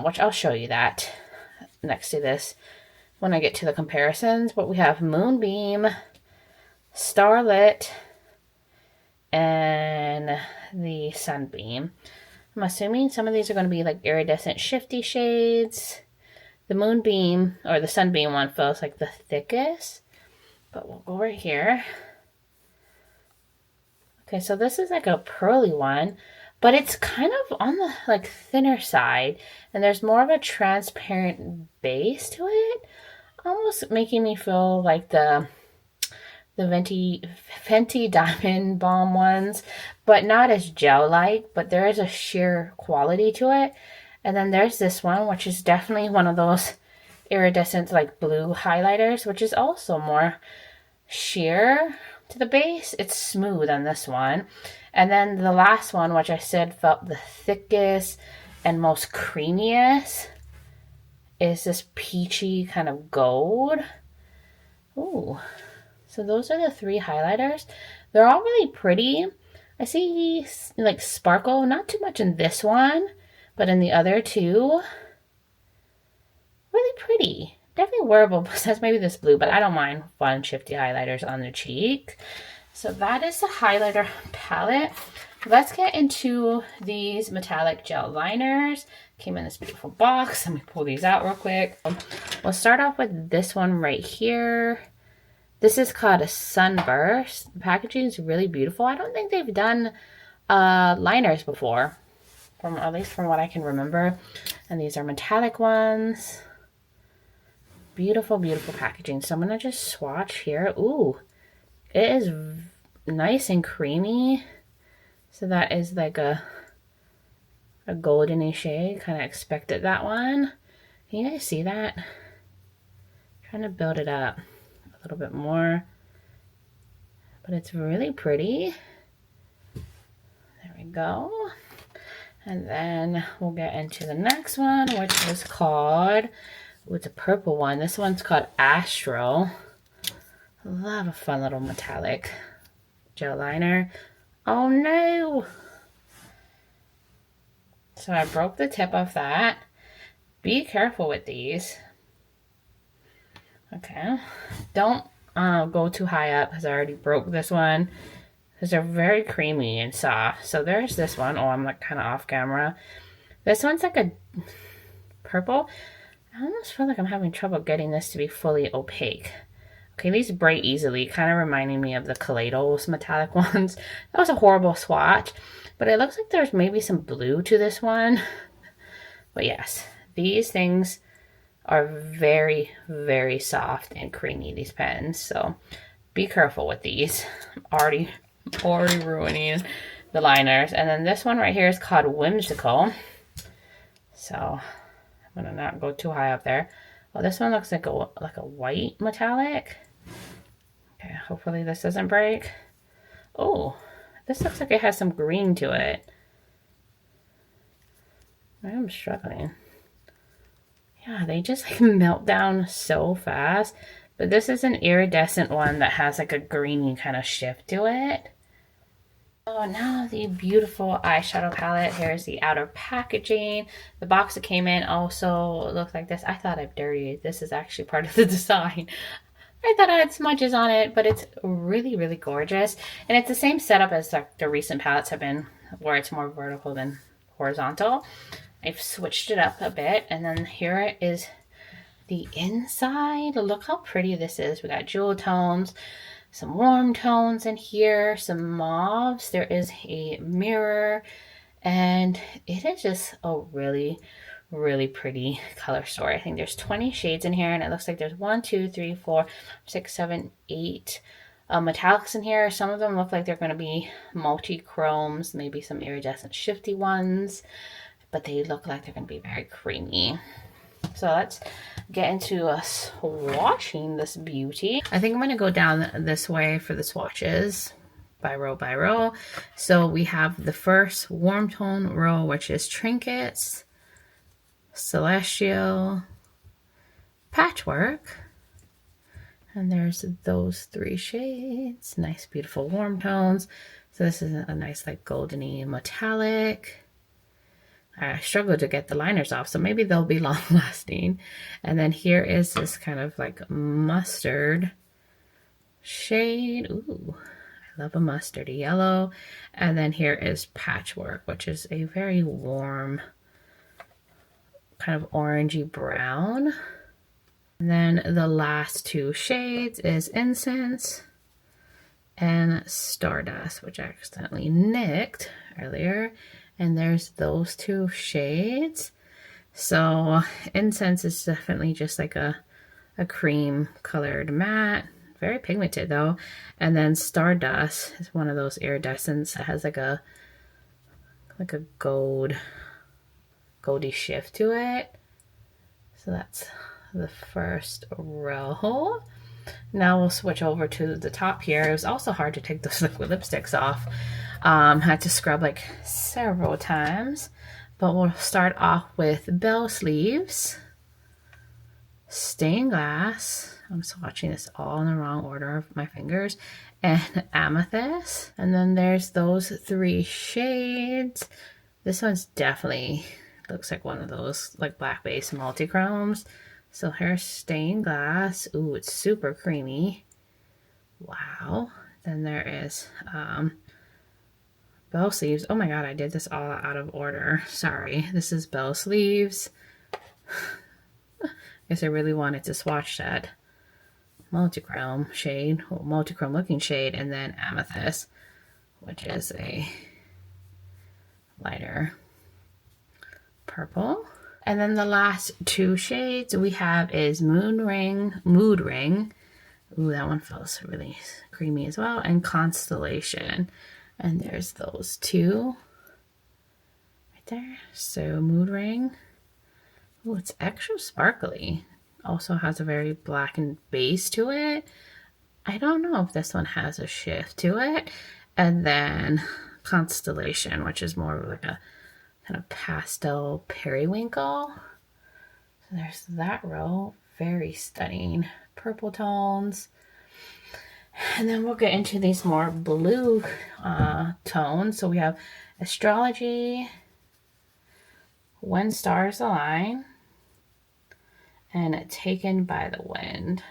Speaker 1: which I'll show you that next to this when I get to the comparisons. But we have Moonbeam, Starlight, and the Sunbeam. I'm assuming some of these are going to be like iridescent shifty shades. The Moonbeam, or the Sunbeam one, feels like the thickest. But we'll go right here. Okay, so this is like a pearly one, but it's kind of on the like thinner side, and there's more of a transparent base to it, almost making me feel like the Fenty Diamond Balm ones, but not as gel-like, but there is a sheer quality to it. And then there's this one, which is definitely one of those iridescent like blue highlighters, which is also more sheer to the base. It's smooth on this one. And then the last one, which I said felt the thickest and most creamiest, is this peachy kind of gold. Ooh. So those are the three highlighters. They're all really pretty. I see like sparkle, not too much in this one, but in the other two, really pretty. Definitely wearable besides maybe this blue, but I don't mind fun shifty highlighters on the cheek. So that is the highlighter palette. Let's get into these metallic gel liners. Came in this beautiful box. Let me pull these out real quick. We'll start off with this one right here. This is called a Sunburst. The packaging is really beautiful. I don't think they've done liners before, at least from what I can remember. And these are metallic ones. Beautiful, beautiful packaging. So I'm going to just swatch here. Ooh, it is nice and creamy. So that is like a goldeny shade. Kind of expected that one. Can you guys see that? I'm trying to build it up a little bit more, but it's really pretty. There we go. And then we'll get into the next one, which is called, it's a purple one. This one's called Astro. A lot of fun little metallic gel liner. Oh no! So I broke the tip of that. Be careful with these. Okay, don't go too high up because I already broke this one, because they're very creamy and soft. So there's this one. Oh, I'm like kind of off camera. This one's like a purple. I almost feel like I'm having trouble getting this to be fully opaque. Okay, these break easily, kind of reminding me of the Kaleidos metallic ones. That was a horrible swatch, but it looks like there's maybe some blue to this one. But yes, these things are very, very soft and creamy, these pens. So be careful with these. I'm already ruining the liners. And then this one right here is called Whimsical. So I'm gonna not go too high up there. Well, this one looks like a white metallic. Okay, hopefully this doesn't break. Oh, this looks like it has some green to it. I'm struggling. Yeah, they just like melt down so fast. But this is an iridescent one that has like a greeny kind of shift to it. Oh, now the beautiful eyeshadow palette. Here's the outer packaging. The box that came in also looked like this. I thought I'd dirty it. This is actually part of the design. I thought I had smudges on it, but it's really, really gorgeous. And it's the same setup as like the recent palettes have been, where it's more vertical than horizontal. I've switched it up a bit, and then here is the inside. Look how pretty this is. We got jewel tones, some warm tones in here, some mauves. There is a mirror, and it is just a really, really pretty color story. I think there's 20 shades in here, and it looks like there's 1, 2, 3, 4, 6, 7, 8 metallics in here. Some of them look like they're going to be multi-chromes, maybe some iridescent shifty ones, but they look like they're going to be very creamy. So let's get into swatching this beauty. I think I'm going to go down this way for the swatches by row. So we have the first warm tone row, which is Trinkets, Celestial, Patchwork, and there's those 3 shades. Nice, beautiful warm tones. So this is a nice like goldeny metallic. I struggled to get the liners off, so maybe they'll be long lasting. And then here is this kind of like mustard shade. Ooh, I love a mustardy yellow. And then here is Patchwork, which is a very warm kind of orangey brown. And then the last 2 shades is Incense and Stardust, which I accidentally nicked earlier. And there's those 2 shades. So Incense is definitely just like a cream colored matte. Very pigmented though. And then Stardust is one of those iridescents that has like a goldy shift to it. So that's the first row. Now we'll switch over to the top here. It was also hard to take those liquid lipsticks off. Had to scrub like several times, but we'll start off with Bell Sleeves, Stained Glass. I'm swatching this all in the wrong order of my fingers, and Amethyst. And then there's those 3 shades. This one's definitely looks like one of those like black base multi-chromes. So here's Stained Glass. Ooh, it's super creamy. Wow. Then there is Bell Sleeves. Oh my god, I did this all out of order. Sorry. This is Bell Sleeves. I guess I really wanted to swatch that multi-chrome shade, multi-chrome looking shade, and then Amethyst, which is a lighter purple. And then the last 2 shades we have is Mood Ring. Ooh, that one feels really creamy as well. And Constellation. And there's those 2 right there. So Mood Ring. Ooh, it's extra sparkly. Also has a very blackened base to it. I don't know if this one has a shift to it. And then Constellation, which is more like a kind of pastel periwinkle. So there's that row. Very stunning purple tones. And then we'll get into these more blue tones. So we have Astrology, When Stars Align, and Taken by the Wind.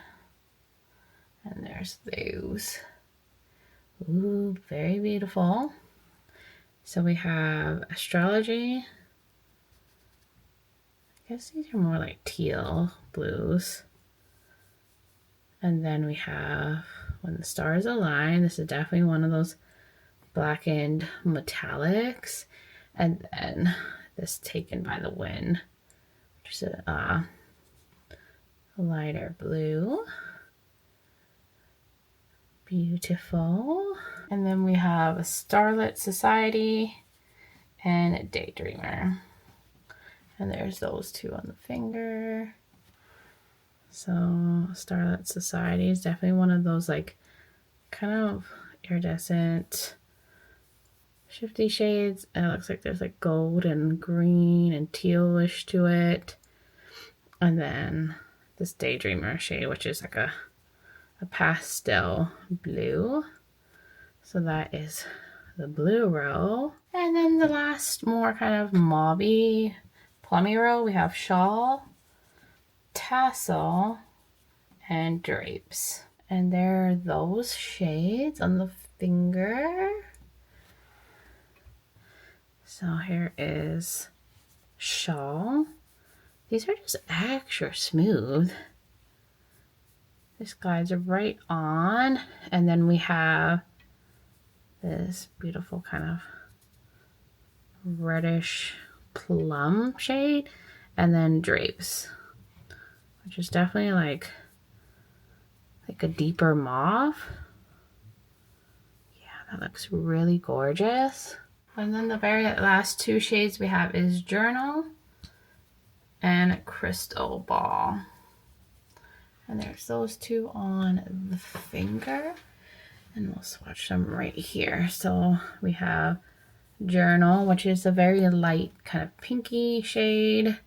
Speaker 1: And there's those. Ooh, very beautiful. So we have Astrology. I guess these are more like teal blues. And then we have When the Stars Align. This is definitely one of those blackened metallics. And then this Taken by the Wind, which is a lighter blue. Beautiful. And then we have a Starlight Society and a Daydreamer. And there's those 2 on the finger. So Starlight Society is definitely one of those like kind of iridescent shifty shades. And it looks like there's like gold and green and tealish to it. And then this Daydreamer shade, which is like a pastel blue. So that is the blue row. And then the last more kind of mauvey plummy row, we have Shawl, Tassel, and Drapes. And there are those shades on the finger. So here is shawl. These are just extra smooth. This glides right on. And then we have this beautiful kind of reddish plum shade. And then drapes, which is definitely like a deeper mauve. Yeah, that looks really gorgeous. And then the very last two shades we have is Journal and Crystal Ball. And there's those two on the finger. And we'll swatch them right here. So we have Journal, which is a very light kind of pinky shade.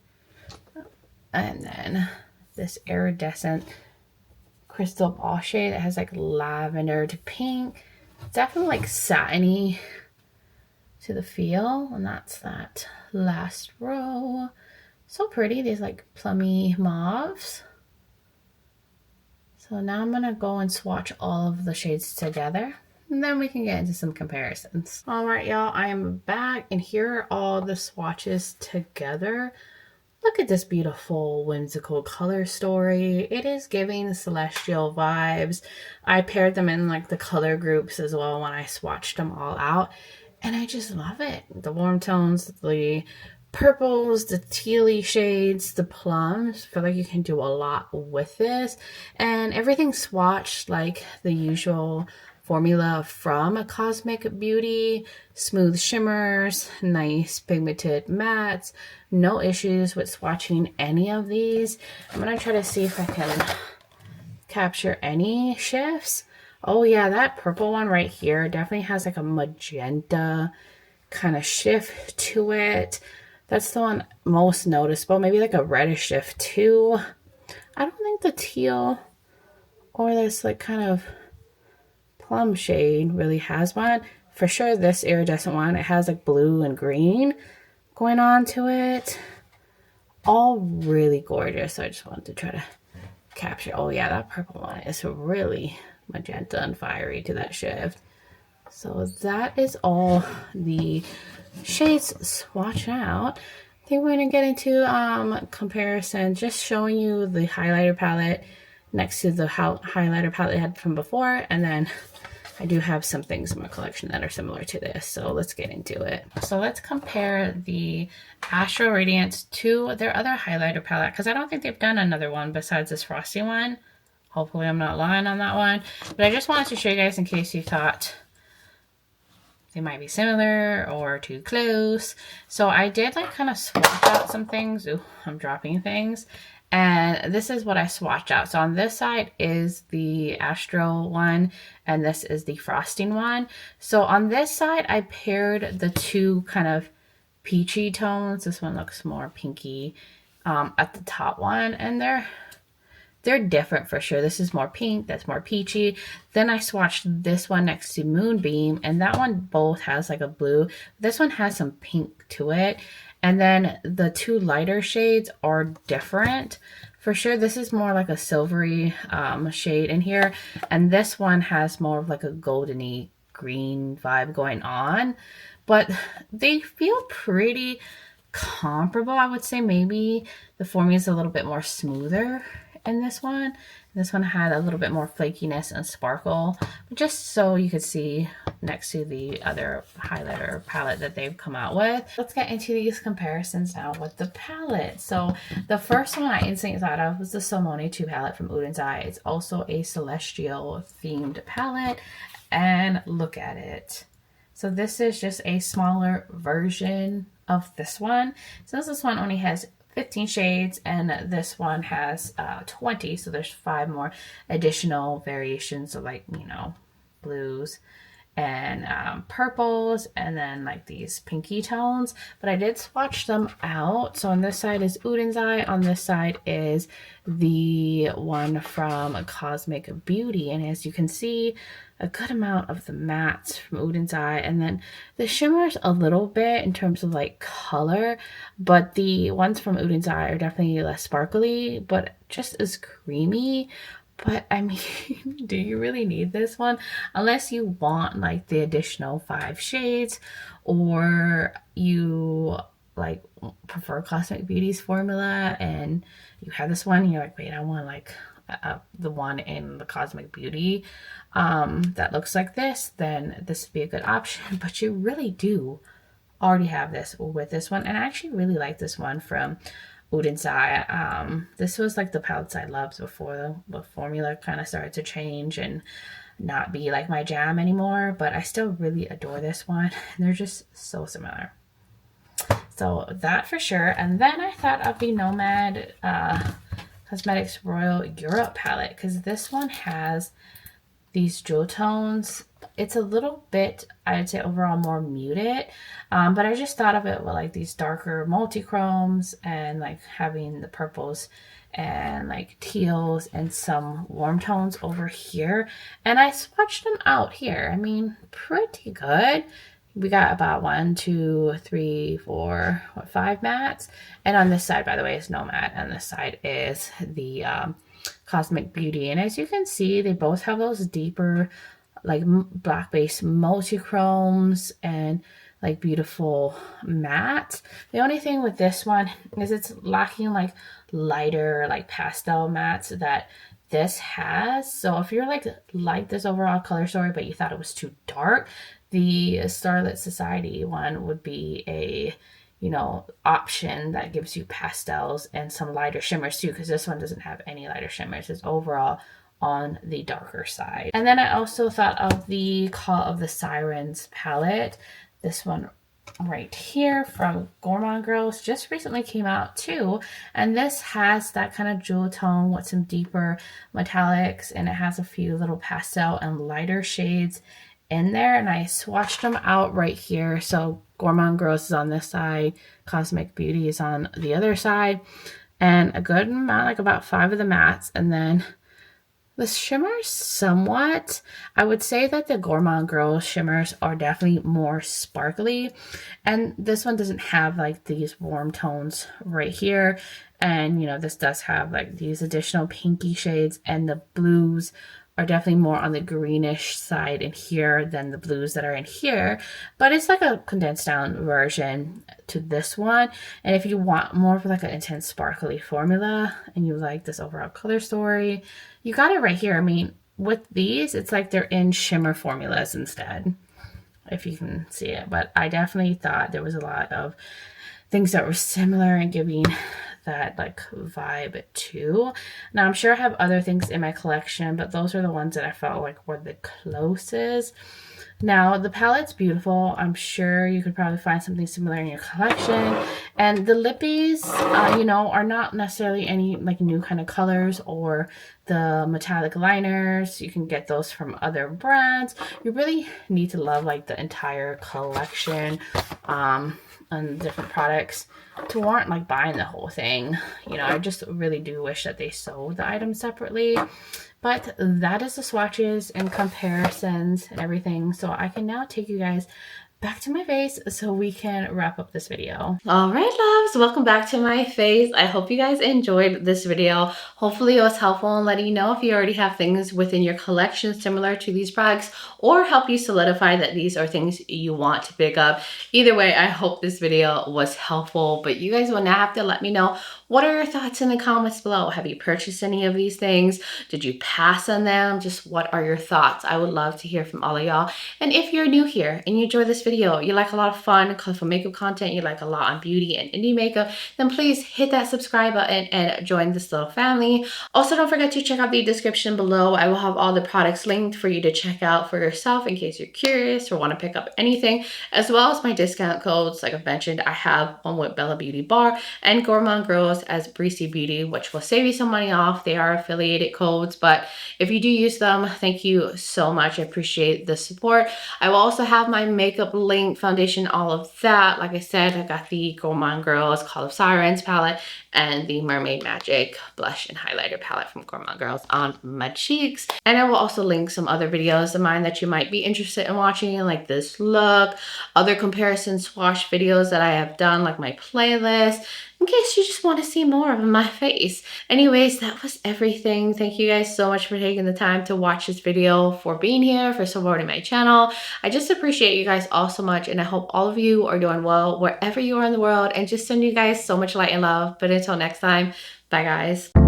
Speaker 1: And then this iridescent Crystal Ball shade that has like lavender to pink. Definitely like satiny to the feel, and that's that last row. So pretty, these like plummy mauves. So now I'm gonna go and swatch all of the shades together, and then we can get into some comparisons. All right, y'all, I am back, and here are all the swatches together. Look at this beautiful, whimsical color story. It is giving celestial vibes. I paired them in like the color groups as well when I swatched them all out. And I just love it. The warm tones, the purples, the tealy shades, the plums. I feel like you can do a lot with this. And everything swatched like the usual formula from Cosmic Beauty. Smooth shimmers, nice pigmented mattes. No issues with swatching any of these. I'm going to try to see if I can capture any shifts. Oh yeah, that purple one right here definitely has like a magenta kind of shift to it. That's the one most noticeable. Maybe like a reddish shift too. I don't think the teal or this like kind of plum shade really has one. For sure this iridescent one, it has like blue and green going on to it. All really gorgeous. So I just wanted to try to capture. Oh yeah, that purple one is really magenta and fiery to that shift. So that is all the shades swatched out. I think we're going to get into comparison, just showing you the highlighter palette next to the highlighter palette I had from before, and then I do have some things in my collection that are similar to this, so let's get into it. So let's compare the Astral Radiance to their other highlighter palette, because I don't think they've done another one besides this frosty one. Hopefully I'm not lying on that one. But I just wanted to show you guys in case you thought they might be similar or too close. So I did like kind of swatch out some things. Ooh, I'm dropping things. And this is what I swatched out. So on this side is the Astral one, and this is the frosting one. So on this side, I paired the two kind of peachy tones. This one looks more pinky at the top one, and they're different for sure. This is more pink, that's more peachy. Then I swatched this one next to Moonbeam, and that one both has like a blue. This one has some pink to it. And then the two lighter shades are different. For sure, this is more like a silvery shade in here. And this one has more of like a goldeny green vibe going on. But they feel pretty comparable. I would say maybe the formula is a little bit more smoother in this one. This one had a little bit more flakiness and sparkle, just so you could see next to the other highlighter palette that they've come out with. Let's get into these comparisons now with the palette. So the first one I instantly thought of was the Salmone 2 palette from Uden's Eye. It's also a celestial themed palette, and look at it. So this is just a smaller version of this one. Since this one only has 15 shades and this one has 20, so there's 5 more additional variations of, like, you know, blues and purples, and then like these pinky tones. But I did swatch them out. So on this side is Uden's Eye, on this side is the one from Cosmic Beauty, and as you can see, a good amount of the mattes from Uden's Eye, and then the shimmers a little bit in terms of like color, but the ones from Uden's Eye are definitely less sparkly, but just as creamy. But I mean, do you really need this one? Unless you want like the additional 5 shades, or you like prefer Cosmic Beauty's formula and you have this one and you're like, wait, I want like the one in the Cosmic Beauty that looks like this, then this would be a good option. But you really do already have this with this one, and I actually really like this one from Udensai. This was like the palettes I loved before the formula kind of started to change and not be like my jam anymore, but I still really adore this one, and they're just so similar. So that for sure. And then I thought of the Nomad Cosmetics Royal Europe palette, because this one has these jewel tones. It's a little bit, I'd say overall more muted, but I just thought of it with like these darker multi-chromes and like having the purples and like teals and some warm tones over here, and I swatched them out here. I mean, pretty good. We got about 1, 2, 3, 4, 5 mattes, and on this side, by the way, is no matte, and this side is the Cosmic Beauty. And as you can see, they both have those deeper like black base multi-chromes and like beautiful matte. The only thing with this one is it's lacking like lighter like pastel mattes that this has. So if you're like this overall color story but you thought it was too dark, the Starlight Society one would be a, you know, option that gives you pastels and some lighter shimmers too, because this one doesn't have any lighter shimmers. It's overall on the darker side. And then I also thought of the Call of the Sirens palette. This one right here from Gourmande Girl just recently came out too, and this has that kind of jewel tone with some deeper metallics, and it has a few little pastel and lighter shades in there, and I swatched them out right here. So Gourmande Girl is on this side, Cosmic Beauty is on the other side, and a good amount, like about 5 of the mattes, and then the shimmers somewhat. I would say that the Gourmande Girl shimmers are definitely more sparkly, and this one doesn't have like these warm tones right here. And you know, this does have like these additional pinky shades, and the blues are definitely more on the greenish side in here than the blues that are in here, but it's like a condensed down version to this one. And if you want more of like an intense sparkly formula and you like this overall color story, you got it right here. I mean, with these, it's like they're in shimmer formulas instead, if you can see it. But I definitely thought there was a lot of things that were similar and giving that like vibe too. Now I'm sure I have other things in my collection, but those are the ones that I felt like were the closest. Now the palette's beautiful. I'm sure you could probably find something similar in your collection. And the lippies, you know, are not necessarily any like new kind of colors, or the metallic liners. You can get those from other brands. You really need to love like the entire collection and different products to warrant like buying the whole thing. You know, I just really do wish that they sold the items separately. But that is the swatches and comparisons and everything. So I can now take you guys back to my face so we can wrap up this video. All right, loves, welcome back to my face. I hope you guys enjoyed this video. Hopefully it was helpful in letting you know if you already have things within your collection similar to these products, or help you solidify that these are things you want to pick up. Either way, I hope this video was helpful, but you guys will now have to let me know, what are your thoughts in the comments below? Have you purchased any of these things? Did you pass on them? Just what are your thoughts? I would love to hear from all of y'all. And if you're new here and you enjoy this video, you like a lot of fun, colorful makeup content, you like a lot on beauty and indie makeup, then please hit that subscribe button and join this little family. Also, don't forget to check out the description below. I will have all the products linked for you to check out for yourself in case you're curious or want to pick up anything, as well as my discount codes. Like I've mentioned, I have one with Beaute Bar and Gourmande Girls as Breezy Beauty, which will save you some money off. They are affiliated codes, but if you do use them, thank you so much. I appreciate the support. I will also have my makeup link, foundation, all of that. Like I said, I got the Gourmande Girls Call of Sirens palette and the Mermaid Magic blush and highlighter palette from Gourmande Girls on my cheeks. And I will also link some other videos of mine that you might be interested in watching, like this look, other comparison swatch videos that I have done, like my playlist, in case you just want to see more of my face. Anyways, that was everything. Thank you guys so much for taking the time to watch this video, for being here, for supporting my channel. I just appreciate you guys all so much, and I hope all of you are doing well wherever you are in the world, and just send you guys so much light and love. But until next time, bye guys.